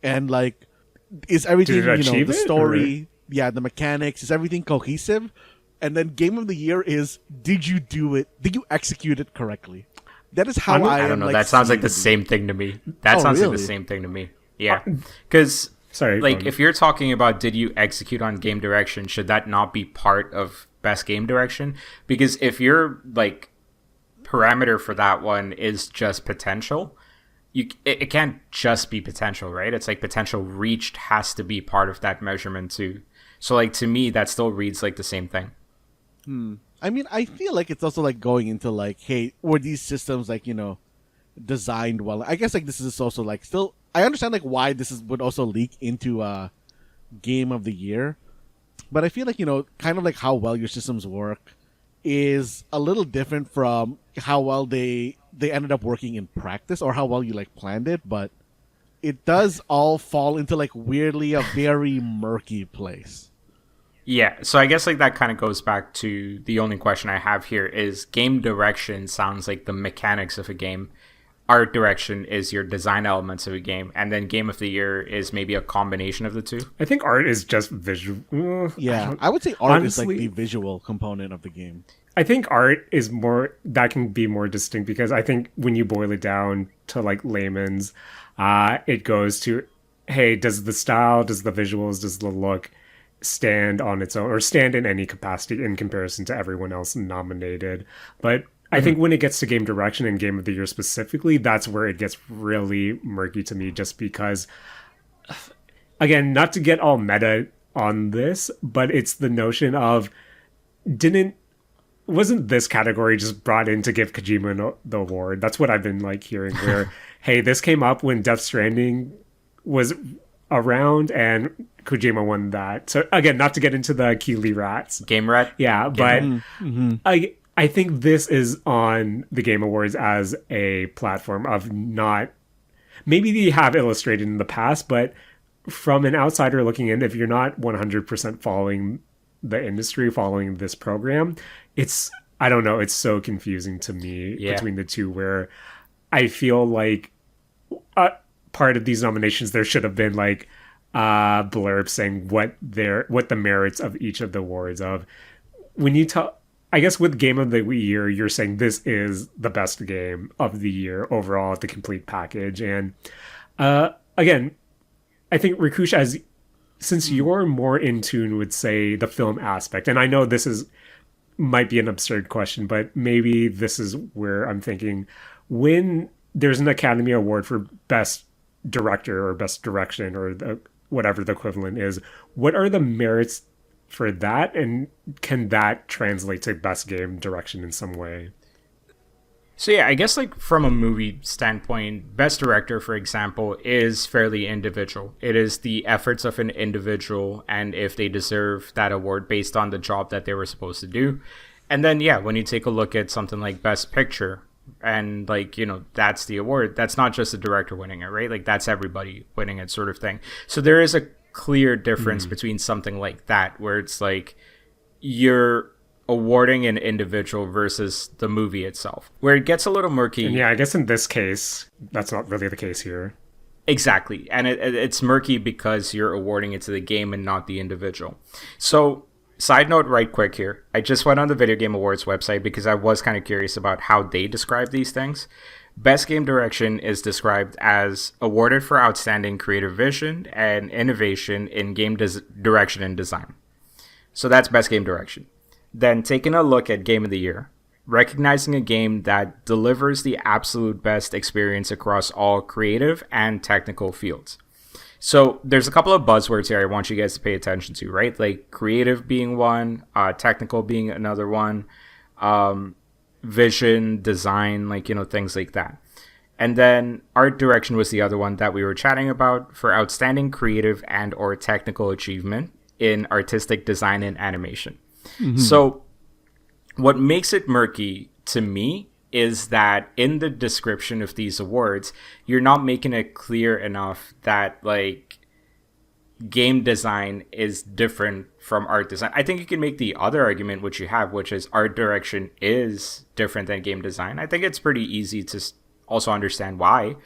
and like, is everything, the story, the mechanics, is everything cohesive? And then Game of the Year is, did you do it? Did you execute it correctly? That is how I don't know. like, that sounds like the same thing to me. That sounds like the same thing to me. Yeah. Because, if you're talking about did you execute on game direction, should that not be part of best game direction? Because if your, like, parameter for that one is just potential, it can't just be potential, right? It's like potential reached has to be part of that measurement too. So, like, to me, that still reads like the same thing. I mean, I feel like it's also like going into like, hey, were these systems like, designed well? I guess like this is also like still, I understand like why this would also leak into Game of the Year, but I feel like, kind of like how well your systems work is a little different from how well they ended up working in practice, or how well you like planned it, but it does all fall into like weirdly a very murky place. Yeah, so I guess like that kind of goes back to the only question I have here is game direction sounds like the mechanics of a game. Art direction is your design elements of a game. And then Game of the Year is maybe a combination of the two. I think art is just visual. Yeah, I would say art is like the visual component of the game. I think art is more, that can be more distinct, because I think when you boil it down to like layman's, it goes to, hey, does the style, does the visuals, does the look stand on its own, or stand in any capacity in comparison to everyone else nominated? But I think when it gets to game direction and Game of the Year specifically, that's where it gets really murky to me, just because, again, not to get all meta on this, but it's the notion of, wasn't this category just brought in to give Kojima the award? That's what I've been like hearing, where, hey, this came up when Death Stranding was around and Kojima won that. So again, not to get into the Keighley Rrats. Game Rat? Yeah, but I think this is on the Game Awards as a platform of not, maybe they have illustrated in the past, but from an outsider looking in, if you're not 100% following the industry, following this program, it's, I don't know, it's so confusing to me between the two, where I feel like part of these nominations, there should have been like blurb saying what the merits of each of the awards of. When you tell, I guess with Game of the Year, you're saying this is the best game of the year overall, the complete package. And again, I think Rakush, since you're more in tune with, say, the film aspect, and I know this might be an absurd question, but maybe this is where I'm thinking, when there's an Academy Award for Best Director or Best Direction or the whatever the equivalent is. What are the merits for that, and can that translate to best game direction in some way? So yeah, I guess like from a movie standpoint, best director, for example, is fairly individual. It is the efforts of an individual and if they deserve that award based on the job that they were supposed to do. And then yeah, when you take a look at something like best picture and like, you know, that's the award, that's not just the director winning it, right? Like that's everybody winning it sort of thing. So there is a clear difference between something like that where it's like you're awarding an individual versus the movie itself, where it gets a little murky. And yeah, I guess in this case, that's not really the case here. Exactly. And it's murky because you're awarding it to the game and not the individual. So, side note right quick here. I just went on the Video Game Awards website because I was kind of curious about how they describe these things. Best Game Direction is described as awarded for outstanding creative vision and innovation in game direction and design. So that's Best Game Direction. Then taking a look at Game of the Year, recognizing a game that delivers the absolute best experience across all creative and technical fields. So there's a couple of buzzwords here I want you guys to pay attention to, right? Like creative being one, technical being another one, vision, design, like, you know, things like that. And then art direction was the other one that we were chatting about for outstanding creative and or technical achievement in artistic design and animation. So what makes it murky to me is that in the description of these awards, you're not making it clear enough that like game design is different from art design. I think you can make the other argument, which you have, which is art direction is different than game design. I think it's pretty easy to also understand why.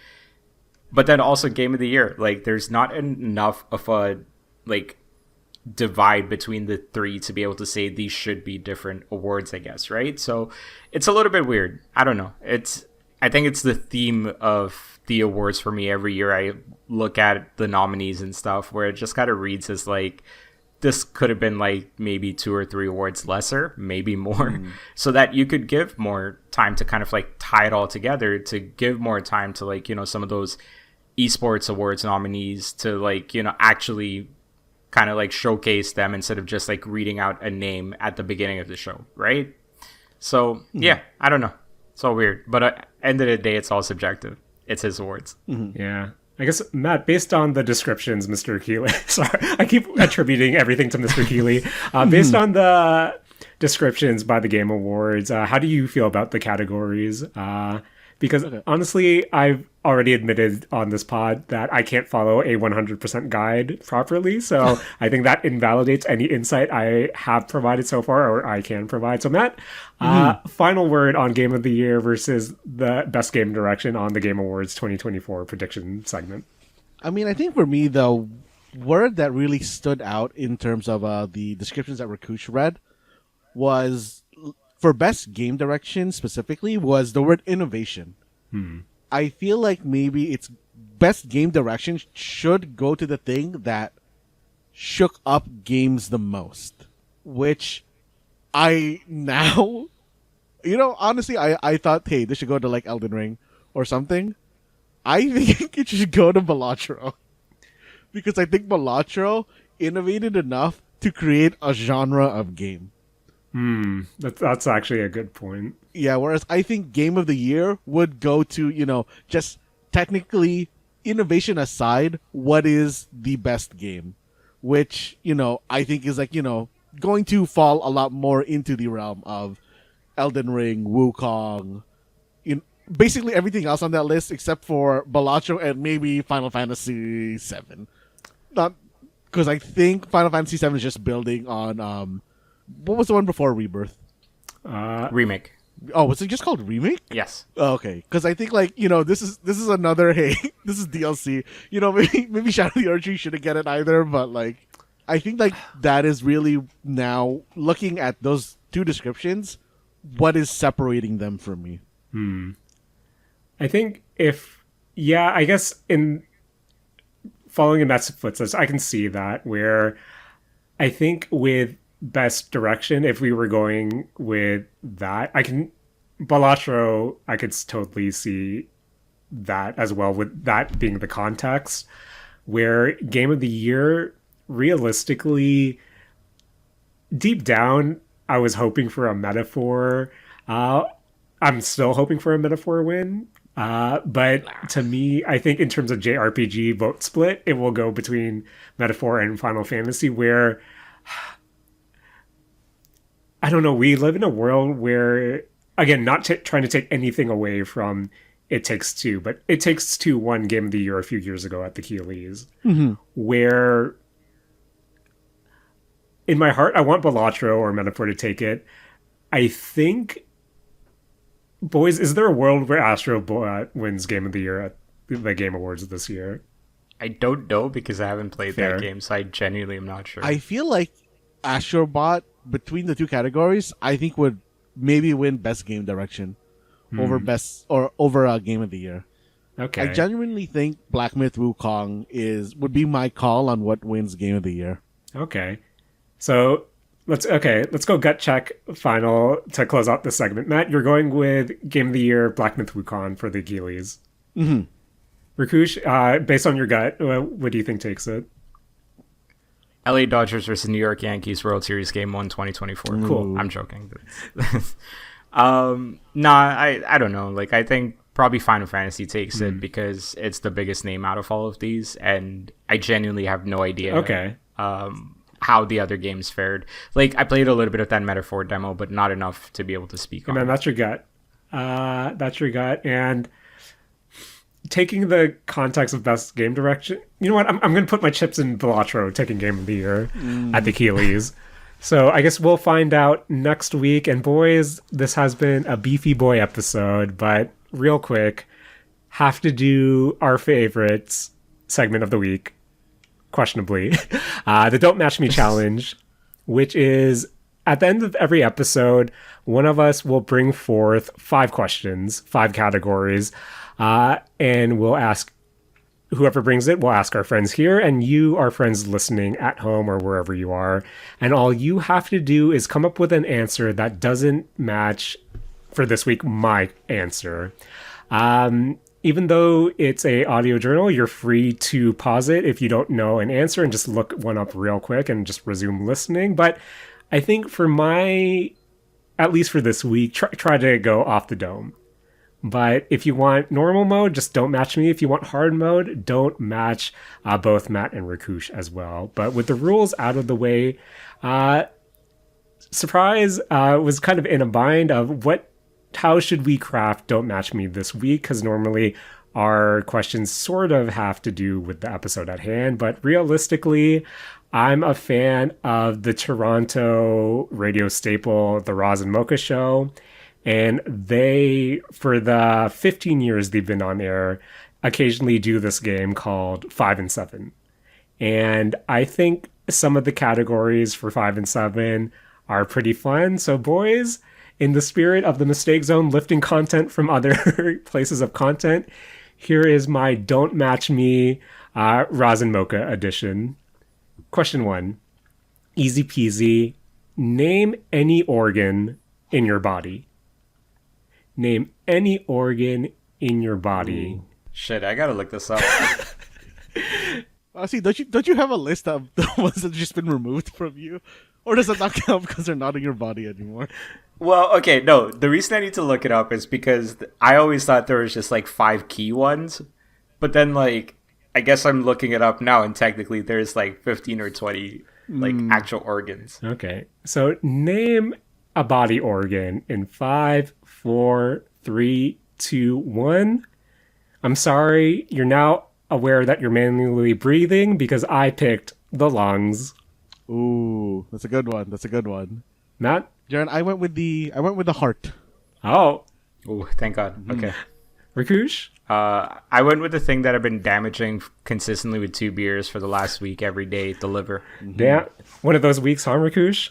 But then also Game of the Year, like there's not enough of a like divide between the three to be able to say these should be different awards, I guess, right? So it's a little bit weird. I don't know. I think it's the theme of the awards for me every year. I look at the nominees and stuff where it just kind of reads as like this could have been like maybe 2 or 3 awards lesser, maybe more, so that you could give more time to kind of like tie it all together, to give more time to like, you know, some of those esports awards nominees to like, you know, actually kind of like showcase them instead of just like reading out a name at the beginning of the show, right? So yeah, I don't know. It's all weird, but at the end of the day, it's all subjective. It's his awards. Yeah. I guess, Matt, based on the descriptions, Mr. Keighley, sorry, I keep attributing everything to Mr. Keighley. Based on the descriptions by the Game Awards, how do you feel about the categories? Because honestly, I've already admitted on this pod that I can't follow a 100% guide properly. So I think that invalidates any insight I have provided so far or I can provide. So Matt, final word on Game of the Year versus the Best Game Direction on the Game Awards 2024 prediction segment. I mean, I think for me, the word that really stood out in terms of the descriptions that Rakush read was, for best game direction specifically, was the word innovation. I feel like maybe it's best game direction should go to the thing that shook up games the most, which I now, you know, honestly, I thought, hey, this should go to like Elden Ring or something. I think it should go to Balatro, because I think Balatro innovated enough to create a genre of game. That's actually a good point. Yeah, whereas I think Game of the Year would go to, you know, just technically, innovation aside, what is the best game? Which, you know, I think is like, you know, going to fall a lot more into the realm of Elden Ring, Wukong, basically everything else on that list except for Balatro and maybe Final Fantasy VII. Not because I think Final Fantasy VII is just building on what was the one before Rebirth? Remake. Oh, was it just called Remake? Yes. Oh, okay, because I think like, you know, this is another, hey, this is DLC. You know, maybe Shadow of the Archery shouldn't get it either, but like I think like that is really now looking at those two descriptions, what is separating them from me. I think I guess in following in Matt's footsteps, I can see that, where I think with best direction, if we were going with that, Balatro, I could totally see that as well, with that being the context. where game of the year, realistically, deep down, I was hoping for a metaphor. I'm still hoping for a metaphor win. But to me, I think in terms of JRPG vote split, it will go between Metaphor and Final Fantasy, where I don't know, we live in a world where, again, not trying to take anything away from It Takes Two, but It Takes Two won Game of the Year a few years ago at the Keighley's, where in my heart, I want Balatro or Metaphor to take it. I think, boys, is there a world where Astro wins Game of the Year at the Game Awards this year? I don't know because I haven't played Fair. that game, so I genuinely am not sure. I feel like Astrobot, between the two categories, I think would maybe win Best Game Direction over Best or over Game of the Year. Okay. I genuinely think Black Myth Wukong would be my call on what wins Game of the Year. Okay. So let's go gut check final to close out this segment. Matt, you're going with Game of the Year Black Myth Wukong for the Keighley's. Rakush, based on your gut, what do you think takes it? LA Dodgers versus New York Yankees World Series Game 1 2024. Cool. I'm joking. I don't know. Like, I think probably Final Fantasy takes it because it's the biggest name out of all of these, and I genuinely have no idea how the other games fared. Like, I played a little bit of that Metaphor demo, but not enough to be able to speak on And it. that's your gut. That's your gut. And taking the context of Best Game Direction, you know what? I'm going to put my chips in Balatro taking Game of the Year at the Keighley's. So I guess we'll find out next week. And boys, this has been a beefy boy episode, but real quick, have to do our favorites segment of the week, questionably, the Don't Match Me Challenge, which is at the end of every episode, one of us will bring forth 5 questions, 5 categories, and we'll ask whoever brings it, we'll ask our friends here and you, our friends listening at home or wherever you are. And all you have to do is come up with an answer that doesn't match, for this week, my answer. Even though it's a audio journal, you're free to pause it if you don't know an answer and just look one up real quick and just resume listening. But I think at least for this week, try to go off the dome. But if you want normal mode, just don't match me. If you want hard mode, don't match both Matt and Rakush as well. But with the rules out of the way, Surprise was kind of in a bind of how should we craft Don't Match Me this week? Because normally our questions sort of have to do with the episode at hand. But realistically, I'm a fan of the Toronto radio staple, The Roz and Mocha Show. And they, for the 15 years they've been on air, occasionally do this game called 5 and 7. And I think some of the categories for 5 and 7 are pretty fun. So boys, in the spirit of the Mistake Zone lifting content from other places of content, here is my Don't Match Me Roz and Mocha edition. Question 1. Easy peasy. Name any organ in your body. Name any organ in your body. Ooh. Shit, I gotta look this up. See, don't you have a list of the ones that have just been removed from you? Or does it not count because they're not in your body anymore? Well, okay, no. The reason I need to look it up is because I always thought there was just like 5 key ones. But then, like, I guess I'm looking it up now, and technically there's like 15 or 20 like actual organs. Okay, so name a body organ in 5, 4, 3, 2, 1. I'm sorry, you're now aware that you're manually breathing because I picked the lungs. Ooh, that's a good one. That's a good one. Matt? Jaren, I went with the heart. Oh. Oh, thank God. Okay. Rakush? I went with the thing that I've been damaging consistently with 2 beers for the last week every day, the liver. Yeah. One of those weeks, huh, Rakush?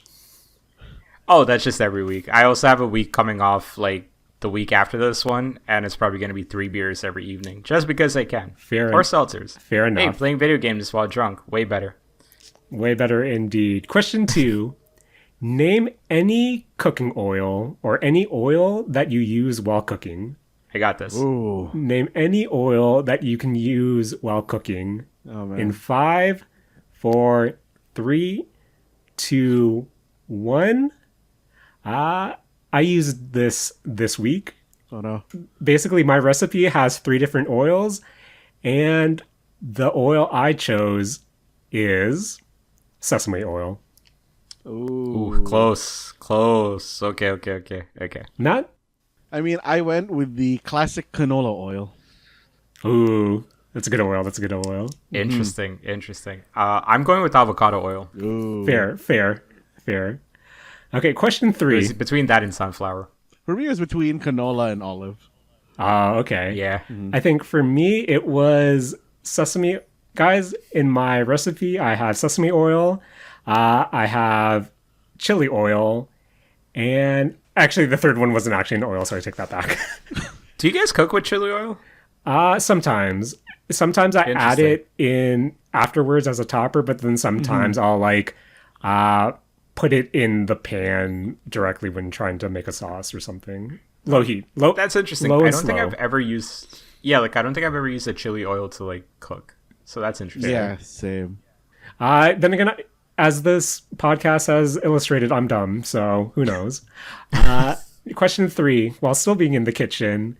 Oh, that's just every week. I also have a week coming off like the week after this one, and it's probably going to be 3 beers every evening, just because I can. Or seltzers. Fair enough. Hey, playing video games while drunk, way better. Way better indeed. Question 2. Name any cooking oil or any oil that you use while cooking. I got this. Ooh. Name any oil that you can use while cooking. Oh man. In 5, 4, 3, 2, 1. I used this week. Oh no. Basically, my recipe has 3 different oils, and the oil I chose is sesame oil. Ooh, close. Okay. Not. I mean, I went with the classic canola oil. Ooh, that's a good oil. That's a good oil. Interesting. I'm going with avocado oil. Ooh. Fair. Okay, question 3. It's between that and sunflower. For me, it was between canola and olive. Okay. Yeah. I think for me, it was sesame. Guys, in my recipe, I have sesame oil, I have chili oil, and actually, the third one wasn't actually an oil, so I take that back. Do you guys cook with chili oil? Sometimes. Sometimes I add it in afterwards as a topper, but then sometimes I'll put it in the pan directly when trying to make a sauce or something. Low heat. That's interesting. Low I and don't think slow. I've ever used. Yeah, like I don't think I've ever used a chili oil to like cook. So that's interesting. Yeah, same. Then again, as this podcast has illustrated, I'm dumb, so who knows? Question 3. While still being in the kitchen,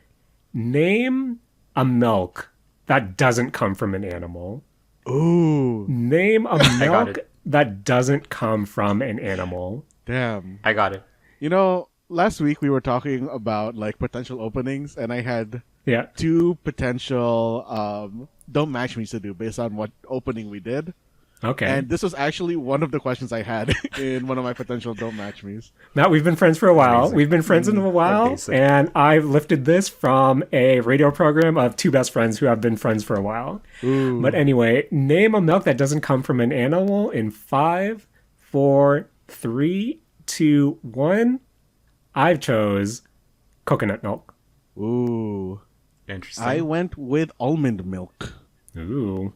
name a milk that doesn't come from an animal. Ooh, Name a got milk it. that doesn't come from an animal. damn. I got it. You know, last week we were talking about like potential openings, and I had Yeah. 2 potential don't match me to do based on what opening we did. Okay. And this was actually one of the questions I had in one of my potential don't match me's. Matt, we've been friends for a while. Amazing. We've been friends in a while, basic. and I've lifted this from a radio program of 2 best friends who have been friends for a while. Ooh. But anyway, name a milk that doesn't come from an animal in 5, 4, 3, 2, 1. I've chose coconut milk. Ooh. Interesting. I went with almond milk. Ooh.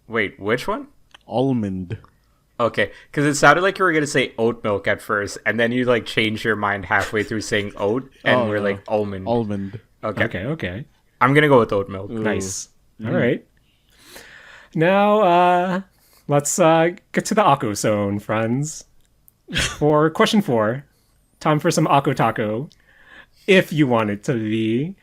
Wait, which one? Almond. Okay, because it sounded like you were gonna say oat milk at first, and then you like changed your mind halfway through saying oat, and Oh, we're no. like almond. Almond. Okay, I'm gonna go with oat milk. Nice. All right. Now, let's get to the Akko zone, friends. For question 4, time for some Akko Taco. If you want it to be.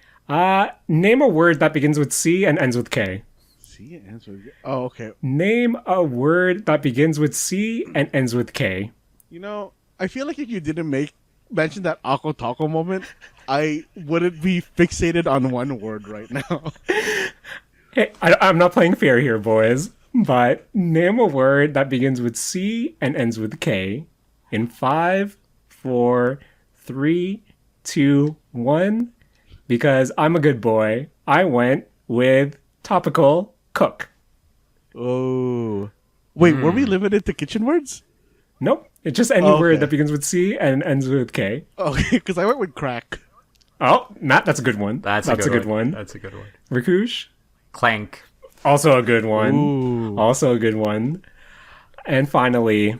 Name a word that begins with C and ends with K. See, answer. Oh, okay. Name a word that begins with C and ends with K. You know, I feel like if you didn't mention that Ako Taco moment, I wouldn't be fixated on one word right now. Hey, I'm not playing fair here, boys, but name a word that begins with C and ends with K in 5, 4, 3, 2, 1. Because I'm a good boy, I went with topical cook. Oh. Wait, were we limited to kitchen words? Nope. It's just any Okay. word that begins with C and ends with K. Okay, because I went with crack. Oh, Matt, that's a good one. That's a good one. That's a good one. Rakush, Clank. also a good one. Ooh. Also a good one. And finally,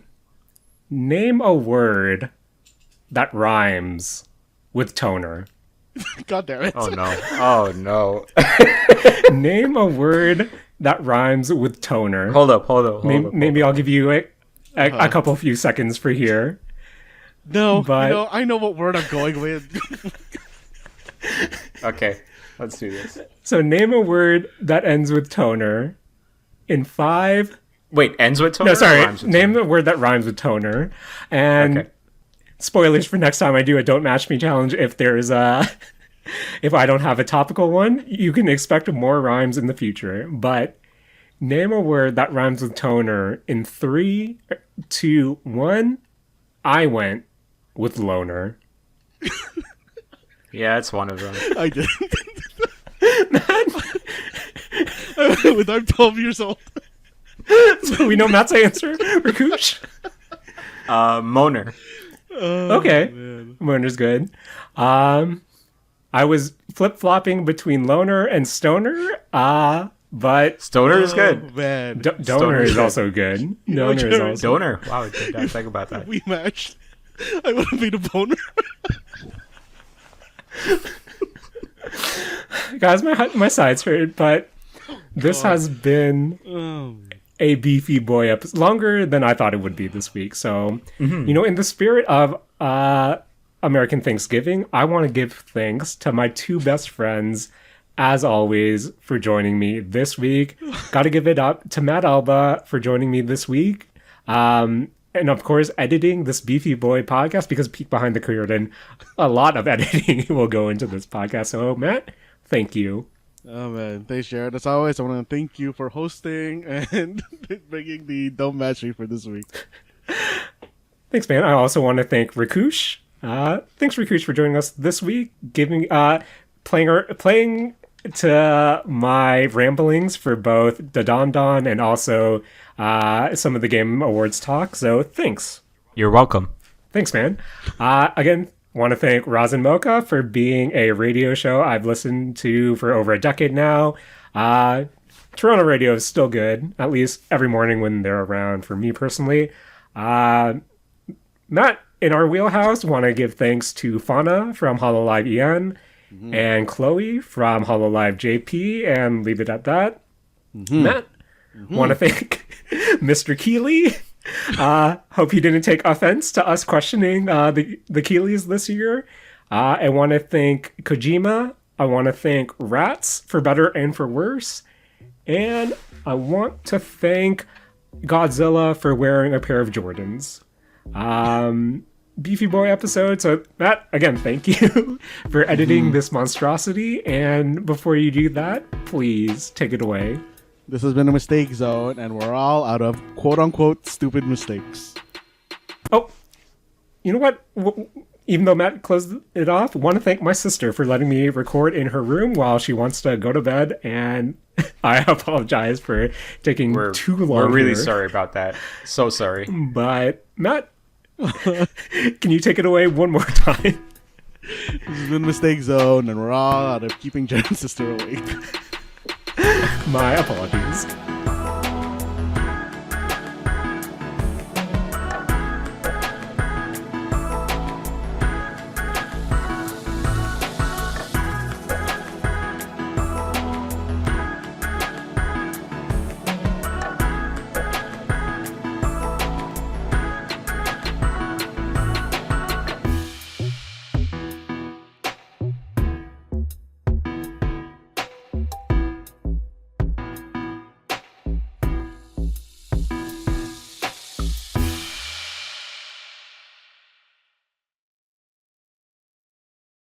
name a word that rhymes with toner. God damn it. Oh no. Oh no. Name a word that rhymes with toner. Hold up. Maybe I'll give you a couple few seconds for here. No, But- you know, I know what word I'm going with. Okay, let's do this. So name a word that ends with toner in 5. Wait, ends with toner? No, or sorry. rhymes with Name toner? the word that rhymes with toner. And Okay. spoilers for next time I do a Don't Match Me challenge. If there's a, if I don't have a topical one, you can expect more rhymes in the future. But name a word that rhymes with toner in 3, 2, 1. I went with loner. Yeah, it's one of them. I did. When I'm 12 years old. So we know Matt's answer. Rakush. Moaner. Okay. Loner's good. I was flip-flopping between loner and stoner. But Stoner is good. Oh, man. donor Stoner is is also good. Donor is Jaren, also Donor. Wow, I didn't think about that. We matched. I would have been a boner. guys. My sides hurt, but This has been a beefy boy episode, longer than I thought it would be this week. So, in the spirit of American Thanksgiving, I want to give thanks to my two best friends, as always, for joining me this week. Got to give it up to Matt Alba for joining me this week. And of course, editing this Beefy Boy podcast, because peek behind the curtain, a lot of editing will go into this podcast. So, Matt, thank you. Oh, man. Thanks, Jaren. As always, I want to thank you for hosting and bringing the Don't Match Me for this week. Thanks, man. I also want to thank Rakush. Thanks, Rakush, for joining us this week, playing to my ramblings for both the Dandadan and also some of the Game Awards talk. So thanks. You're welcome. Thanks, man. Again, want to thank Roz and Mocha for being a radio show I've listened to for over a decade now. Toronto radio is still good, at least every morning when they're around for me personally. Matt, in our wheelhouse, want to give thanks to Fauna from HoloLive EN and Chloe from HoloLive JP, and leave it at that. Matt, want to thank Mr.Keighley. Hope you didn't take offense to us questioning the Keighleys this year. I want to thank Kojima. I want to thank Rrats for better and for worse. And I want to thank Godzilla for wearing a pair of Jordans. Beefy Boy episode. So, Matt, again, thank you for editing this monstrosity. And before you do that, please take it away. This has been a mistake zone, and we're all out of quote-unquote stupid mistakes. Oh, you know what? Even though Matt closed it off, I want to thank my sister for letting me record in her room while she wants to go to bed, and I apologize for taking too long. We're really sorry about that. So sorry. But, Matt, can you take it away one more time? This has been a mistake zone, and we're all out of keeping Jen's sister awake. My apologies.